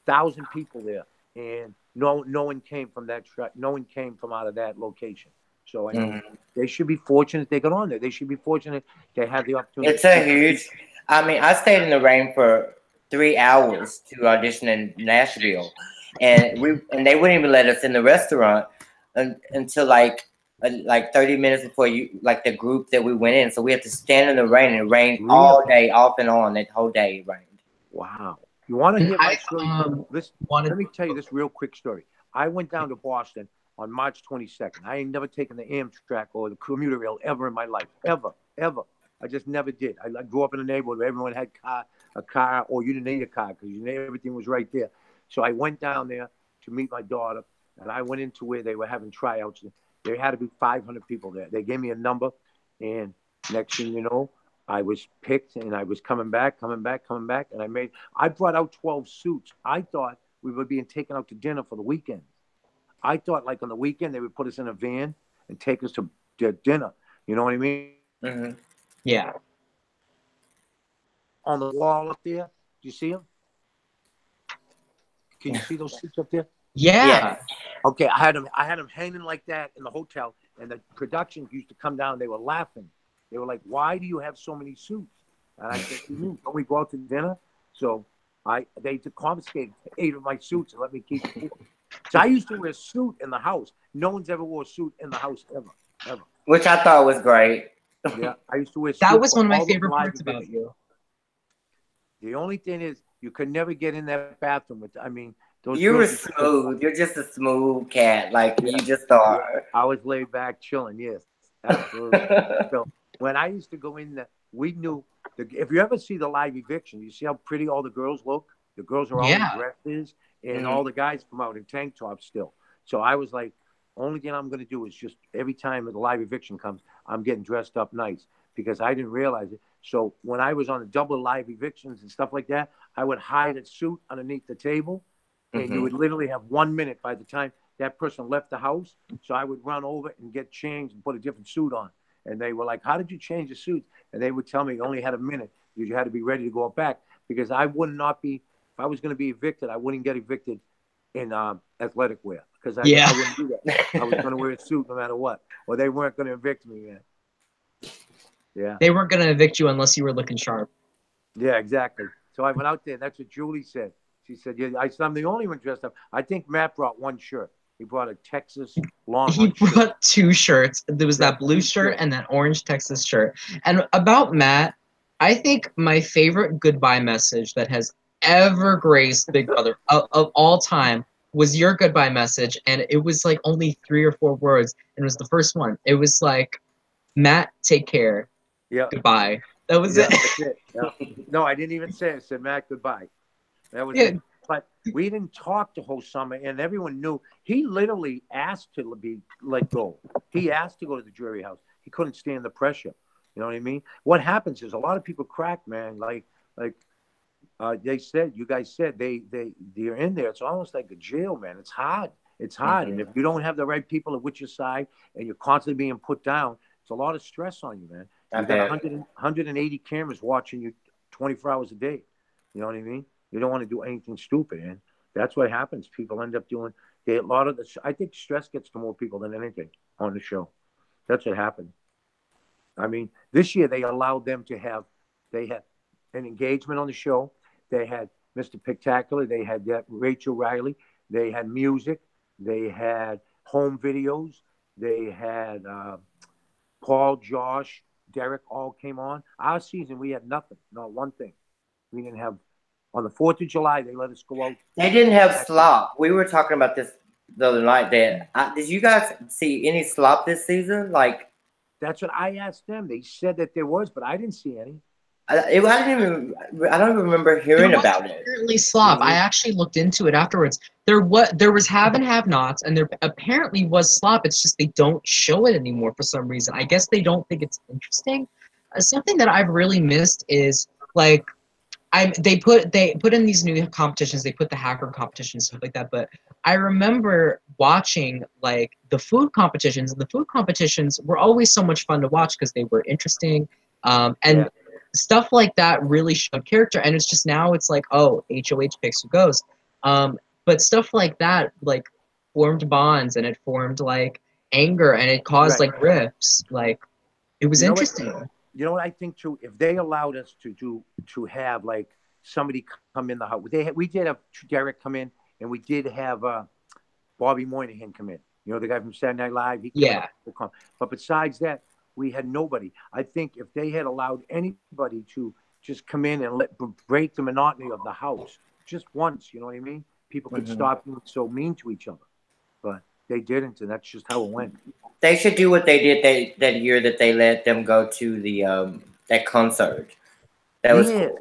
1,000 people there, and no one came from that. No one came from out of that location. So I mean, they should be fortunate they got on there. They should be fortunate they had the opportunity. It's a huge. I mean, I stayed in the rain for 3 hours to audition in Nashville, and they wouldn't even let us in the restaurant until like 30 minutes before the group that we went in. So we had to stand in the rain, and it rained all day, off and on. That whole day it rained. Wow. You want to hear my story? Let me tell you this real quick story. I went down to Boston on March 22nd. I ain't never taken the Amtrak or the commuter rail ever in my life. Ever. I just never did. I grew up in a neighborhood where everyone had a car, or you didn't need a car because everything was right there. So I went down there to meet my daughter, and I went into where they were having tryouts. There had to be 500 people there. They gave me a number, and next thing you know, I was picked, and I was coming back, and I brought out 12 suits. I thought we were being taken out to dinner for the weekend. I thought like on the weekend they would put us in a van and take us to dinner. You know what I mean? Mm-hmm. Yeah. On the wall up there, do you see them? Can you see those suits up there? Yeah. Okay, I had them hanging like that in the hotel, and the production used to come down. They were laughing. They were like, "Why do you have so many suits?" And I said, "Don't we go out to dinner?" So they confiscated 8 of my suits and let me keep 4. So I used to wear a suit in the house. No one's ever wore a suit in the house ever. Which I thought was great. Yeah, I used to wear suits. That was one of my favorite parts about you. The only thing is, you could never get in that bathroom with. I mean, those. You were smooth. You're just a smooth cat. Like you just are. Yeah, I was laid back, chilling. Yes, absolutely. So when I used to go in there, we knew. If you ever see the live eviction, you see how pretty all the girls look. The girls are all in dresses, and all the guys come out in tank tops still. So I was like, only thing I'm going to do is just every time the live eviction comes, I'm getting dressed up nice because I didn't realize it. So when I was on the double live evictions and stuff like that, I would hide a suit underneath the table, and you would literally have 1 minute by the time that person left the house. So I would run over and get changed and put a different suit on. And they were like, "How did you change the suit?" And they would tell me you only had a minute because you had to be ready to go back, because I would not be. If I was going to be evicted, I wouldn't get evicted in athletic wear because I wouldn't do that. I was going to wear a suit no matter what, or they weren't going to evict me, man. Yeah. They weren't going to evict you unless you were looking sharp. Yeah, exactly. So I went out there. That's what Julie said. She said, "Yeah, I'm the only one dressed up." I think Matt brought one shirt. He brought a Texas Longhorn He brought 2 shirts. There was that blue shirt and that orange Texas shirt. And about Matt, I think my favorite goodbye message that has ever graced Big Brother of all time was your goodbye message. And it was like only 3 or 4 words. And it was the first one. It was like, "Matt, take care. Yeah. Goodbye." That was it. That's it. Yeah. No, I didn't even say it. I said, "Matt, goodbye." That was it. But we didn't talk the whole summer, and everyone knew. He literally asked to be let go. He asked to go to the jury house. He couldn't stand the pressure. You know what I mean? What happens is a lot of people crack, man. Like They said, you guys said they're in there. It's almost like a jail, man. It's hard. It's hard. And if you don't have the right people at your side and you're constantly being put down, it's a lot of stress on you, man. You got 180 cameras watching you 24 hours a day. You know what I mean? You don't want to do anything stupid, and that's what happens. People end up doing a lot of this. I think stress gets to more people than anything on the show. That's what happened. I mean, this year they allowed them to have, they had an engagement on the show. They had Mr. Spectacular. They had Rachel Riley. They had music. They had home videos. They had Paul, Josh, Derek all came on. Our season, we had nothing, not one thing. We didn't have, on the 4th of July, they let us go out. They didn't have slop. We were talking about this the other night. Did you guys see any slop this season? Like, that's what I asked them. They said that there was, but I didn't see any. I don't even remember hearing about it. Apparently slop. I actually looked into it afterwards. There was have and have-nots, and there apparently was slop. It's just they don't show it anymore for some reason. I guess they don't think it's interesting. Something that I've really missed is like they put in these new competitions. They put the hacker competitions, stuff like that. But I remember watching like the food competitions, and the food competitions were always so much fun to watch because they were interesting. Stuff like that really showed character, and it's just now it's like, oh, HOH picks who goes. But stuff like that like formed bonds, and it formed like anger, and it caused like rifts. Like it was interesting. You know what I think too? If they allowed us to have like somebody come in the house, we did have Derek come in, and we did have Bobby Moynihan come in. You know, the guy from Saturday Night Live. But besides that, we had nobody. I think if they had allowed anybody to just come in and break the monotony of the house just once, you know what I mean? People could stop being so mean to each other. But they didn't, and that's just how it went. They should do what they did that year that they let them go to the that concert. That was cool.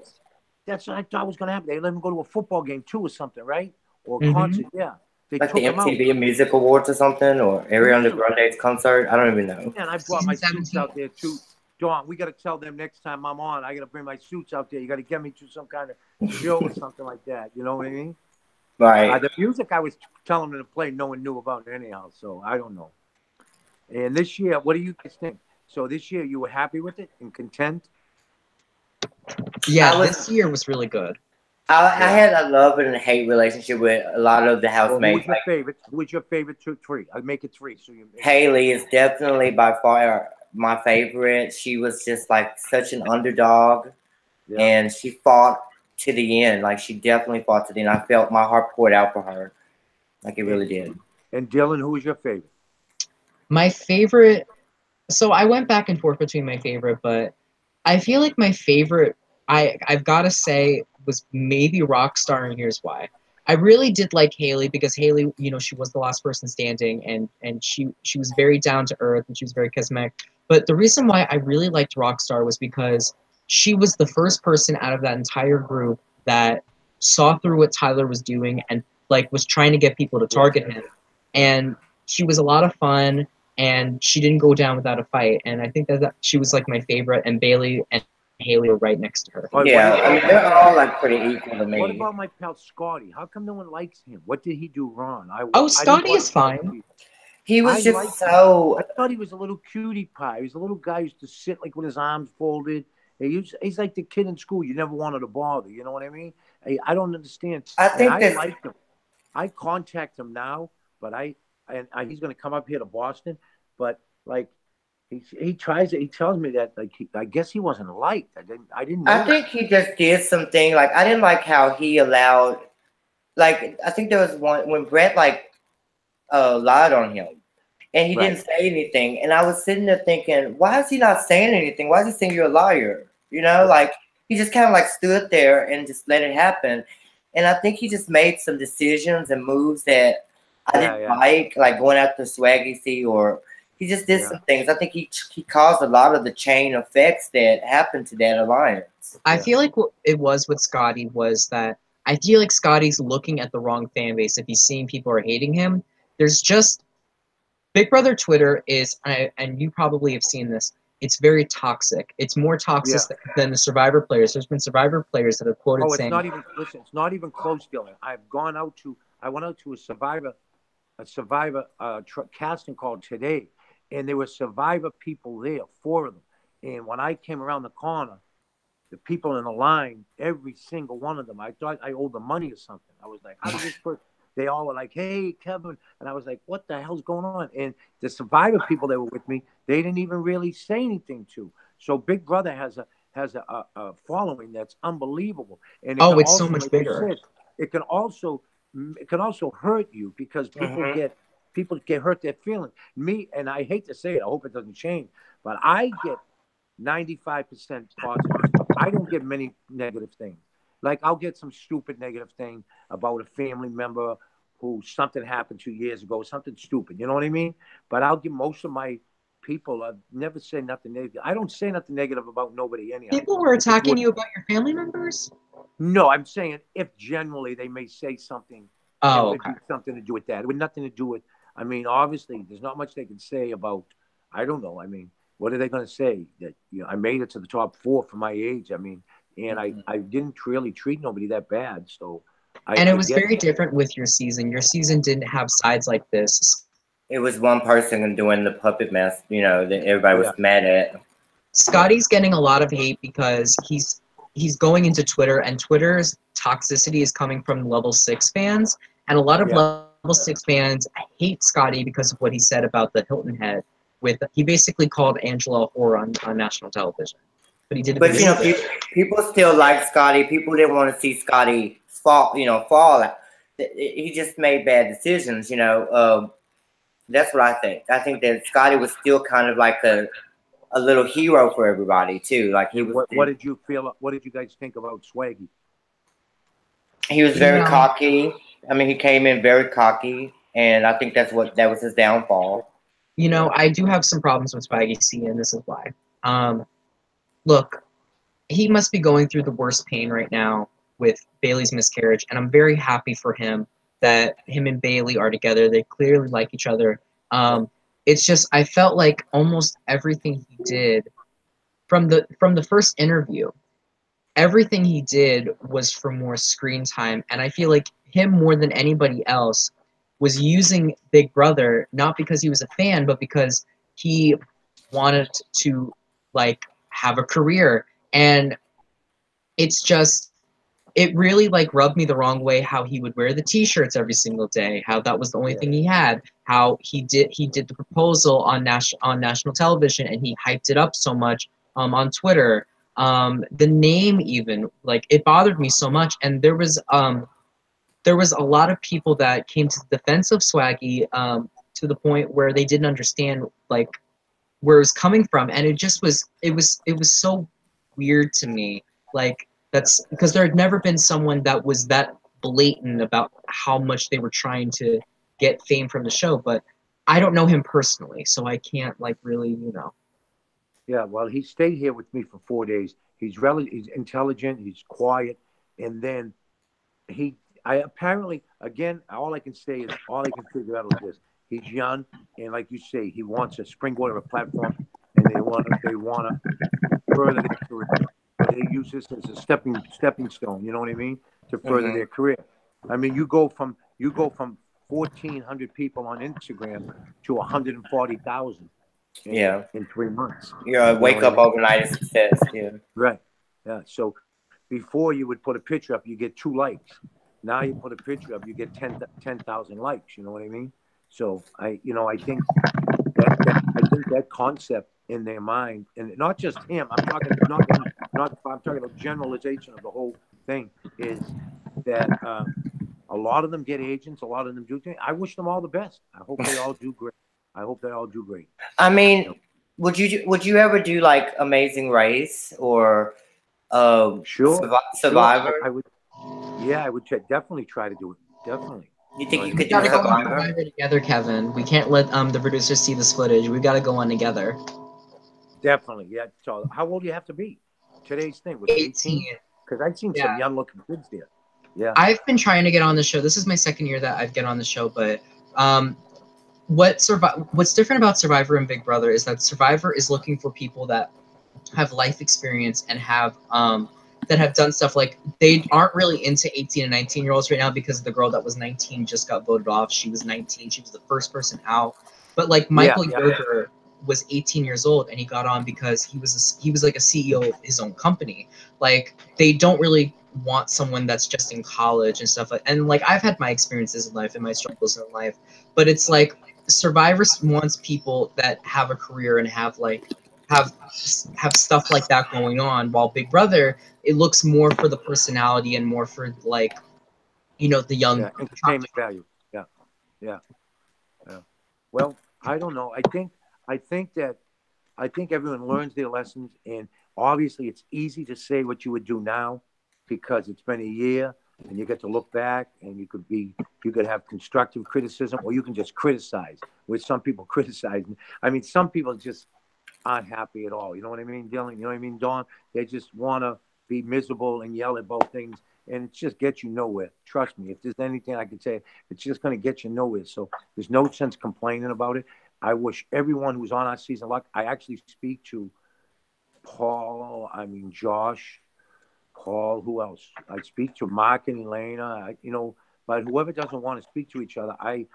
That's what I thought was going to happen. They let them go to a football game too, or something, right? Or a concert, They like the MTV Music Awards or something, or Ariana Grande's concert. I don't even know. And I brought my suits out there too. Dawn, we got to tell them next time I'm on. I got to bring my suits out there. You got to get me to some kind of show or something like that. You know what I mean? Right. The music I was telling them to play, no one knew about it anyhow. So I don't know. And this year, what do you guys think? So this year, you were happy with it and content? Yeah, this year was really good. I had a love and a hate relationship with a lot of the housemates. Who was your favorite? Who was your favorite? Three. I'll make it three. So Haley is definitely by far my favorite. She was just like such an underdog, and she fought to the end. Like she definitely fought to the end. I felt my heart poured out for her, like it really did. And Dylan, who was your favorite? My favorite. So I went back and forth between my favorite, but I feel like my favorite, I've got to say, was maybe Rockstar, and here's why. I really did like Haley because Haley, you know, she was the last person standing, and she was very down to earth, and she was very charismatic. But the reason why I really liked Rockstar was because she was the first person out of that entire group that saw through what Tyler was doing and like was trying to get people to target him. And she was a lot of fun, and she didn't go down without a fight. And I think that she was like my favorite, and Bailey and Haley were right next to her. Yeah, I mean, they're all like pretty equal to me. What about my pal Scotty? How come no one likes him? What did he do wrong? Scotty is fine. He was just so. I thought he was a little cutie pie. He was a little guy who used to sit like with his arms folded. He's like the kid in school you never wanted to bother. You know what I mean? I don't understand. I think I like him. I contact him now, but he's going to come up here to Boston. But like. He tries it. He tells me that like I guess he wasn't liked. I didn't know. I think he just did something like I didn't like how he allowed. Like I think there was one when Brett like lied on him, and he didn't say anything. And I was sitting there thinking, why is he not saying anything? Why is he saying you're a liar? You know, like he just kind of like stood there and just let it happen. And I think he just made some decisions and moves that I didn't like going after Swaggy C or. He just did some things. I think he caused a lot of the chain effects that happened to that alliance. I feel like what it was with Scotty was that I feel like Scotty's looking at the wrong fan base. If he's seeing people are hating him, there's just Big Brother Twitter is, and you probably have seen this. it's very toxic. It's more toxic than the Survivor players. There's been Survivor players that have quoted saying, not even, listen, it's not even close, Dylan. I went out to a Survivor casting call today, and there were Survivor people there, 4 of them. And when I came around the corner, the people in the line, every single one of them, I thought I owed them money or something. I was like, how did this person? They all were like, hey, Kevin. And I was like, what the hell's going on? And the Survivor people that were with me, they didn't even really say anything to. So Big Brother has a following that's unbelievable. And it's also, so much like bigger. Said, it can also hurt you because people get hurt their feelings. Me, and I hate to say it, I hope it doesn't change, but I get 95% positive stuff. I don't get many negative things. Like, I'll get some stupid negative thing about a family member who something happened 2 years ago, something stupid. You know what I mean? But I'll give most of my people, I've never said nothing negative. I don't say nothing negative about nobody anyhow. People were attacking you about your family members? No, I'm saying if generally they may say something, it would be something to do with that. It would nothing to do with, I mean, obviously, there's not much they can say about, I don't know. I mean, what are they going to say? That, you know, I made it to the top 4 for my age. I mean, and I didn't really treat nobody that bad. So, it was very different with your season. Your season didn't have sides like this. It was one person doing the puppet mask, you know, that everybody was mad at. Scotty's getting a lot of hate because he's going into Twitter, and Twitter's toxicity is coming from level 6 fans, and a lot of level 6 fans hate Scotty because of what he said about the Hilton head. He basically called Angela a whore on national television. But he didn't. But you know, people still like Scotty. People didn't want to see Scotty fall. He just made bad decisions. You know, that's what I think. I think that Scotty was still kind of like a little hero for everybody too. Like he was. What did you feel? What did you guys think about Swaggy? He was very cocky. I mean, he came in very cocky, and I think that was his downfall. You know, I do have some problems with Swaggy C, and this is why. Look, he must be going through the worst pain right now with Bailey's miscarriage, and I'm very happy for him that him and Bailey are together. They clearly like each other. It's just, I felt like almost everything he did from the first interview, everything he did was for more screen time, and I feel like him more than anybody else was using Big Brother not because he was a fan, but because he wanted to like have a career. And it's just, it really like rubbed me the wrong way how he would wear the t-shirts every single day, how that was the only thing he had, how he did the proposal on national television and he hyped it up so much on Twitter. The name even, like, it bothered me so much. And there was a lot of people that came to the defense of Swaggy to the point where they didn't understand like where it was coming from, and it was so weird to me. Like, that's because there had never been someone that was that blatant about how much they were trying to get fame from the show. But I don't know him personally, so I can't like really, you know. Yeah, well, he stayed here with me for 4 days. He's intelligent, he's quiet, and then I apparently, again, all I can figure out is this: he's young, and like you say, he wants a springboard or a platform, and they want to further their career. But they use this as a stepping stone. You know what I mean? To further their career. I mean, you go from 1,400 people on Instagram to 140,000. In 3 months. Wake up overnight success. Yeah. Right. Yeah. So before you would put a picture up, you get 2 likes. Now you put a picture up, you get 10,000 likes. You know what I mean? So I think that concept in their mind, and not just him. I'm talking about generalization of the whole thing. Is that a lot of them get agents, a lot of them do things. I wish them all the best. I hope they all do great. I mean, would you ever do like Amazing Race or Survivor? Sure. I would. Yeah, I would definitely try to do it. Definitely. You think you could do Survivor together, Kevin? We can't let the producers see this footage. We got to go on together. Definitely, yeah. So, how old do you have to be? Today's thing was 18. Because I've seen some young-looking kids there. Yeah. I've been trying to get on the show. This is my second year that I've get on the show, but what's different about Survivor and Big Brother is that Survivor is looking for people that have life experience and have that have done stuff. Like, they aren't really into 18 and 19-year-olds right now because the girl that was 19 just got voted off. She was 19. She was the first person out. But like Michael Yoder was 18 years old and he got on because he was like a CEO of his own company. Like, they don't really want someone that's just in college and stuff. And like, I've had my experiences in life and my struggles in life, but it's like Survivor wants people that have a career and have stuff like that going on, while Big Brother, it looks more for the personality and more for, like, you know, the young entertainment value. Yeah. Well, I don't know. I think everyone learns their lessons, and obviously it's easy to say what you would do now because it's been a year and you get to look back and you could have constructive criticism, or you can just criticize, which some people criticize. I mean, some people just aren't happy at all. You know what I mean, Dylan? You know what I mean, Dawn? They just want to be miserable and yell about things, and it just gets you nowhere. Trust me. If there's anything I can say, it's just going to get you nowhere. So there's no sense complaining about it. I wish everyone who's on our season luck. I actually speak to Josh, Paul, who else? I speak to Mark and Elena, but whoever doesn't want to speak to each other, I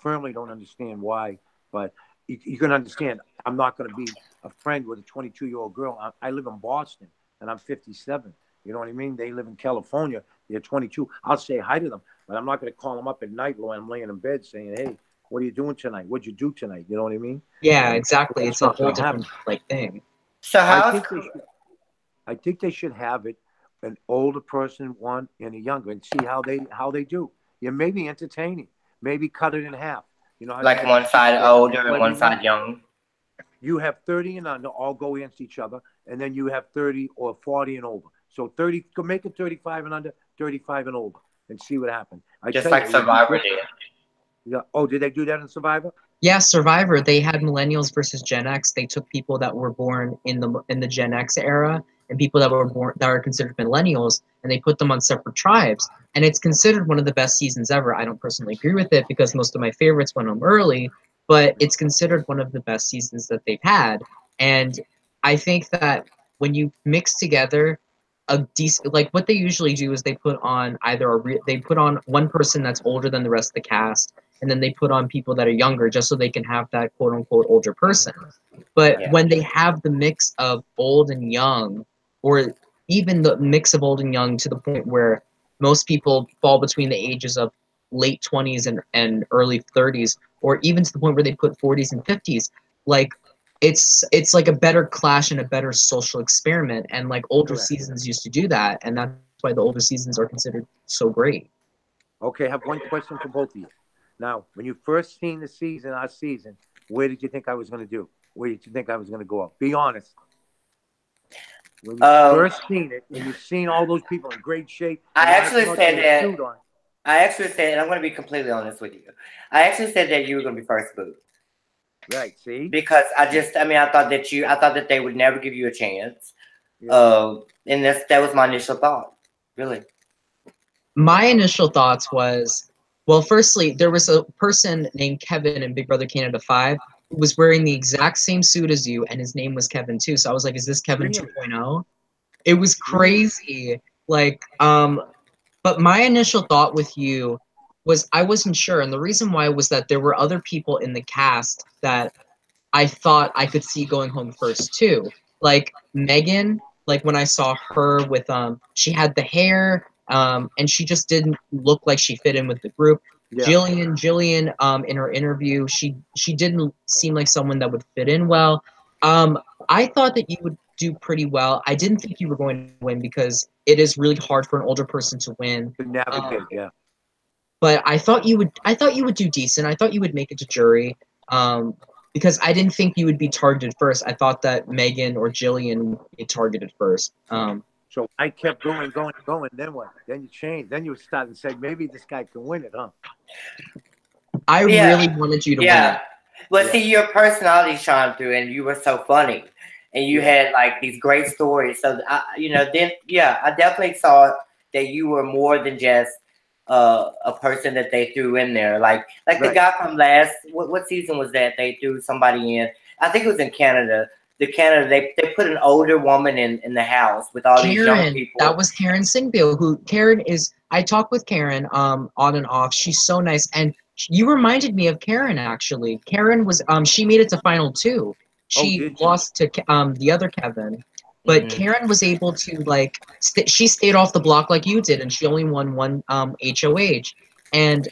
firmly don't understand why, but you can understand I'm not going to be a friend with a 22-year-old girl. I live in Boston, and I'm 57. You know what I mean? They live in California. They're 22. I'll say hi to them, but I'm not going to call them up at night while I'm laying in bed saying, hey, what are you doing tonight? What'd you do tonight? You know what I mean? Yeah, exactly. It's a whole different thing. So I think they should have it, an older person, one, and a younger, and see how they do. Yeah, maybe entertaining. Maybe cut it in half. You know, like one side older and one side young. You have 30 and under all go against each other, and then you have 30 or 40 and over. So 30, make it 35 and under, 35 and older, and see what happens. Just like Survivor did. Yeah. Oh, did they do that in Survivor? Yeah, Survivor. They had millennials versus Gen X. They took people that were born in the Gen X era and people that were born that are considered millennials, and they put them on separate tribes. And it's considered one of the best seasons ever. I don't personally agree with it because most of my favorites went home early, but it's considered one of the best seasons that they've had. And I think that when you mix together a decent, like, what they usually do is they put on they put on one person that's older than the rest of the cast, and then they put on people that are younger just so they can have that quote unquote older person. But when they have the mix of old and young, or even the mix of old and young to the point where most people fall between the ages of late 20s and early 30s, or even to the point where they put 40s and 50s, like, it's like a better clash and a better social experiment. And like older seasons used to do that, and that's why the older seasons are considered so great. Okay, I have one question for both of you. Now, when you first seen our season, where did you think I was going to do? Where did you think I was going to go up? Be honest. When you first seen it, and you've seen all those people in great shape. I actually said and I'm going to be completely honest with you. I actually said that you were going to be first boot. Right, see? Because I thought that they would never give you a chance. Yeah. And that was my initial thought. Really. My initial thoughts was, well, firstly, there was a person named Kevin in Big Brother Canada 5 who was wearing the exact same suit as you, and his name was Kevin too. So I was like, is this Kevin 2.0? It was crazy. Like, but my initial thought with you was I wasn't sure. And the reason why was that there were other people in the cast that I thought I could see going home first too. Like Megan, like when I saw her with she had the hair, and she just didn't look like she fit in with the group. Yeah. Jillian, in her interview, she didn't seem like someone that would fit in well. I thought that you would do pretty well. I didn't think you were going to win because it is really hard for an older person to win. To navigate, yeah. But I thought you would do decent. I thought you would make it to jury. Because I didn't think you would be targeted first. I thought that Megan or Jillian would be targeted first. So I kept going. Then what? Then you changed. Then you started and said, maybe this guy can win it, huh? I really wanted you to win. But see, your personality shined through, and you were so funny, and you had like these great stories. So I definitely saw that you were more than just a person that they threw in there, like the guy from last what season was that they threw somebody in? I think it was in Canada. They put an older woman in the house with all these young people. That was Karen Singville. I talk with Karen on and off. She's so nice, and you reminded me of Karen actually. Karen was she made it to final 2. She lost to the other Kevin. But Karen was able to like she stayed off the block like you did, and she only won one HOH, and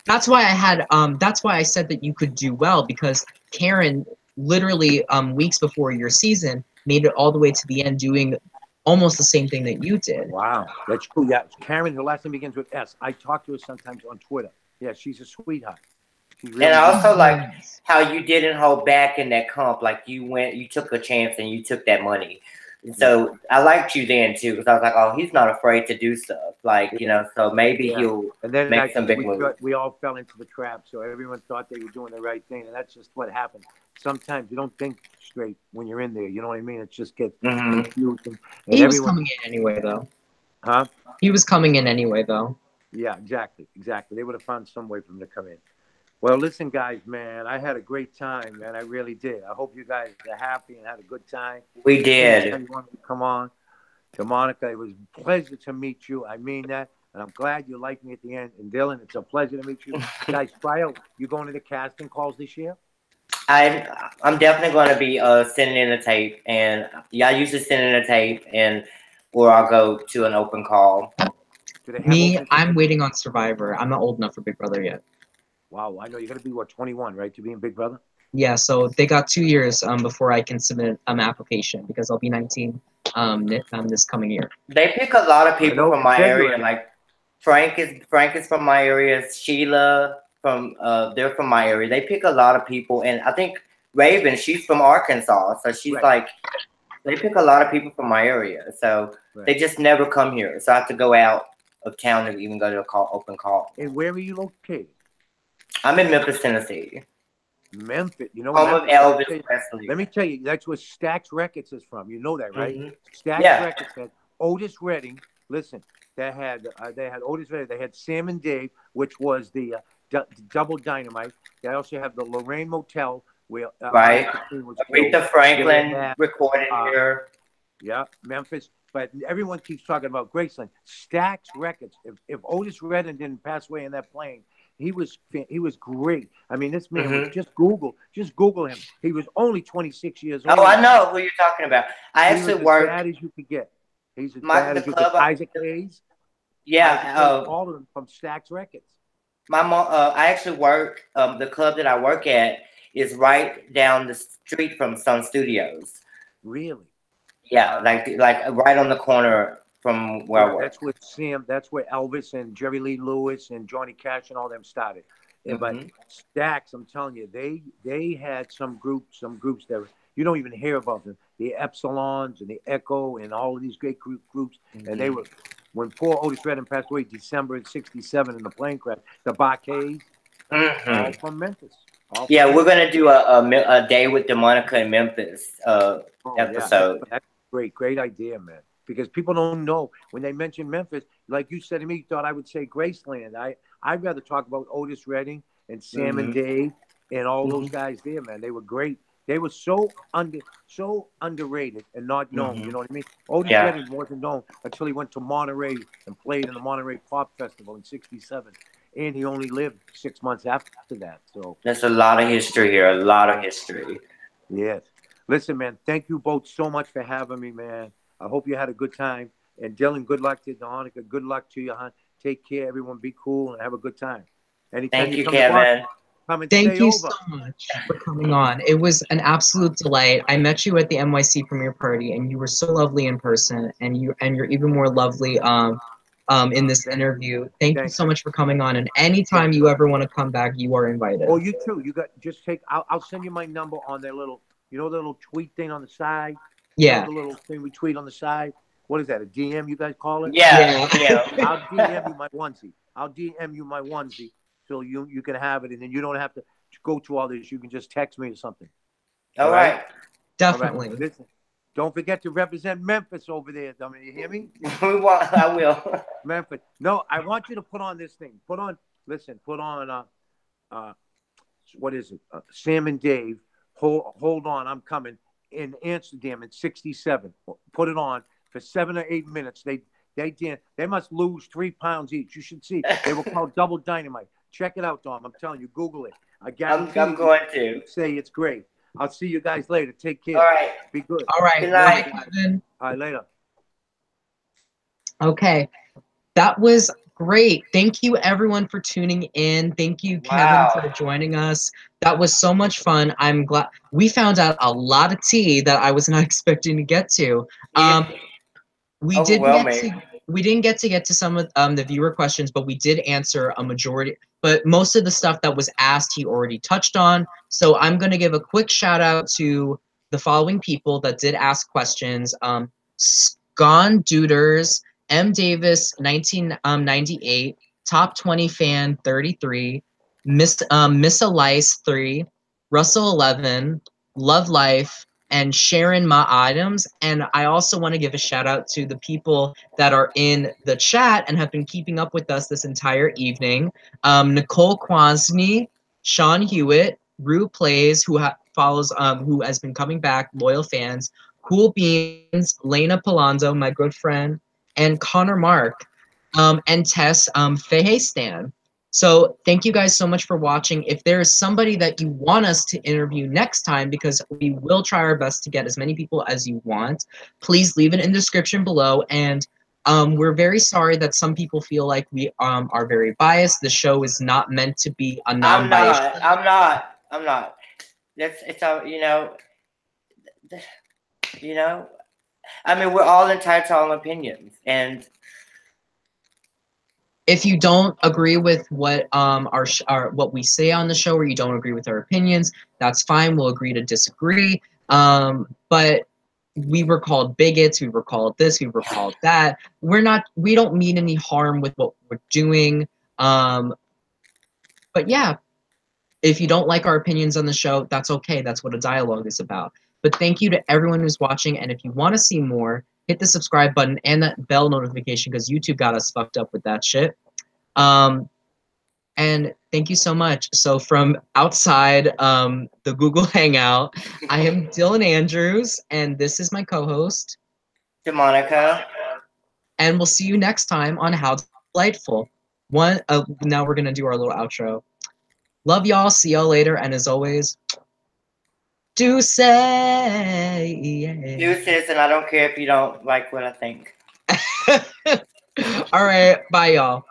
that's why I said that you could do well, because Karen literally weeks before your season made it all the way to the end doing almost the same thing that you did. Wow, that's cool. Yeah, Karen, her last name begins with S. I talk to her sometimes on Twitter. Yeah, she's a sweetheart. Really, and I also like how you didn't hold back in that comp. Like you took a chance and you took that money. So I liked you then too, because I was like, oh, he's not afraid to do stuff. Like, you know, so maybe he'll make some big moves. We all fell into the trap, so everyone thought they were doing the right thing, and that's just what happened. Sometimes you don't think straight when you're in there. You know what I mean? It just gets confused. And he was coming in anyway, though. Huh? He was coming in anyway, though. Yeah, exactly. They would have found some way for him to come in. Well, listen, guys, man, I had a great time, man. I really did. I hope you guys are happy and had a good time. We did. You wanted to come on. Demonica, it was a pleasure to meet you. I mean that. And I'm glad you liked me at the end. And Dylan, it's a pleasure to meet you. Guys, Cryo, you going to the casting calls this year? I'm definitely going to be sending in a tape. And I usually send in a tape, or I'll go to an open call. I'm waiting on Survivor. I'm not old enough for Big Brother yet. Wow, I know you're going to be, 21, right, to be in Big Brother? Yeah, so they got 2 years before I can submit an application, because I'll be 19 this coming year. They pick a lot of people from my area. Like Frank is from my area. Sheila they're from my area. They pick a lot of people, and I think Raven, she's from Arkansas, so she's like, they pick a lot of people from my area. So they just never come here. So I have to go out of town to even go to open call. And where are you located? I'm in Memphis, Tennessee. Memphis, you know. Home of Elvis Presley. Let me tell you, that's where Stax Records is from. You know that, right? Stax Records had Otis Redding. Listen, they had Otis Redding. They had Sam and Dave, which was the Double Dynamite. They also have the Lorraine Motel, where Aretha Franklin recorded here. Yeah, Memphis. But everyone keeps talking about Graceland. Stax Records. If Otis Redding didn't pass away in that plane, he was great. I mean, this man was just Google him. He was only 26 years old. Oh, I know who you're talking about. I actually worked. As bad as you could get. He's as bad as you could. Isaac Hayes. Yeah, all of them from Stax Records. My mom. I actually work. The club that I work at is right down the street from Sun Studios. Really? Yeah, like right on the corner from where I work. That's where that's where Elvis and Jerry Lee Lewis and Johnny Cash and all them started. But Stax, I'm telling you, they had some groups that you don't even hear about them. The Epsilons and the Echo and all of these great groups. And they were, when poor Otis Redding passed away, December of '67 in the plane crash, the Baccades, all from Memphis. We're gonna do a day with Demonica in Memphis episode. Yeah, that's great idea, man. Because people don't know when they mention Memphis, like you said to me, you thought I would say Graceland. I'd rather talk about Otis Redding and Sam and Dave and all those guys there, man. They were great. They were so underrated and not known. You know what I mean? Otis Redding wasn't known until he went to Monterey and played in the Monterey Pop Festival in '67, and he only lived 6 months after that. So there's a lot of history here. A lot of history. Yes. Listen, man. Thank you both so much for having me, man. I hope you had a good time. And Dylan, good luck to Demonica. Good luck to you, hon. Take care, everyone. Be cool and have a good time. Anytime Thank you, Kevin. Thank you so much for coming on. It was an absolute delight. I met you at the NYC premiere party, and you were so lovely in person, and you're even more lovely in this interview. Thank you so much for coming on. And anytime you ever want to come back, you are invited. Oh, you too. You got I'll send you my number on their little, the little tweet thing on the side. Yeah. The little thing we tweet on the side. What is that? A DM, you guys call it? Yeah. I'll DM you my onesie. So you can have it, and then you don't have to go to all this. You can just text me or something. All right. Definitely. All right. Don't forget to represent Memphis over there, dummy. You hear me? I will. Memphis. No, I want you to put on this thing. Put on, what is it? Sam and Dave. Hold on, I'm coming. In Amsterdam in '67. Put it on for 7 or 8 minutes. They must lose 3 pounds each. You should see. They were called Double Dynamite. Check it out, Dom. I'm telling you, Google it. I guarantee I'm going to say it's great. I'll see you guys later. Take care. All right. Be good. All right. Good night. Kevin. All right, later. Okay. That was great. Thank you, everyone, for tuning in. Thank you, Kevin, for joining us. That was so much fun. I'm glad we found out a lot of tea that I was not expecting to get to. We didn't get to some of the viewer questions, but we did answer a majority. But most of the stuff that was asked, he already touched on. So I'm going to give a quick shout out to the following people that did ask questions. Scon Duders, M. Davis, 1998, Top 20 Fan 33, Miss Elice 3, Russell 11, Love Life, and Sharon Ma Adams. And I also want to give a shout out to the people that are in the chat and have been keeping up with us this entire evening. Nicole Kwasny, Sean Hewitt, Rue Plays, who who has been coming back, loyal fans, Cool Beans, Lena Palando, my good friend, and Connor Mark, and Tess Fehe Stan. So thank you guys so much for watching. If there is somebody that you want us to interview next time, because we will try our best to get as many people as you want, please leave it in the description below. And we're very sorry that some people feel like we are very biased. The show is not meant to be a non-biased. I'm not. It's all, I mean, we're all entitled to our own opinions, and if you don't agree with what what we say on the show, or you don't agree with our opinions, that's fine. We'll agree to disagree. But we were called bigots. We were called this. We were called that. We don't mean any harm with what we're doing. But yeah, if you don't like our opinions on the show, that's okay. That's what a dialogue is about. But thank you to everyone who's watching. And if you want to see more, hit the subscribe button and that bell notification, because YouTube got us fucked up with that shit. And thank you so much. So from outside the Google Hangout, I am Dylan Andrews, and this is my co-host, Demonica. And we'll see you next time on How Delightful. Now we're going to do our little outro. Love y'all. See y'all later. And as always, deuces. Deuces, and I don't care if you don't like what I think. All right. Bye, y'all.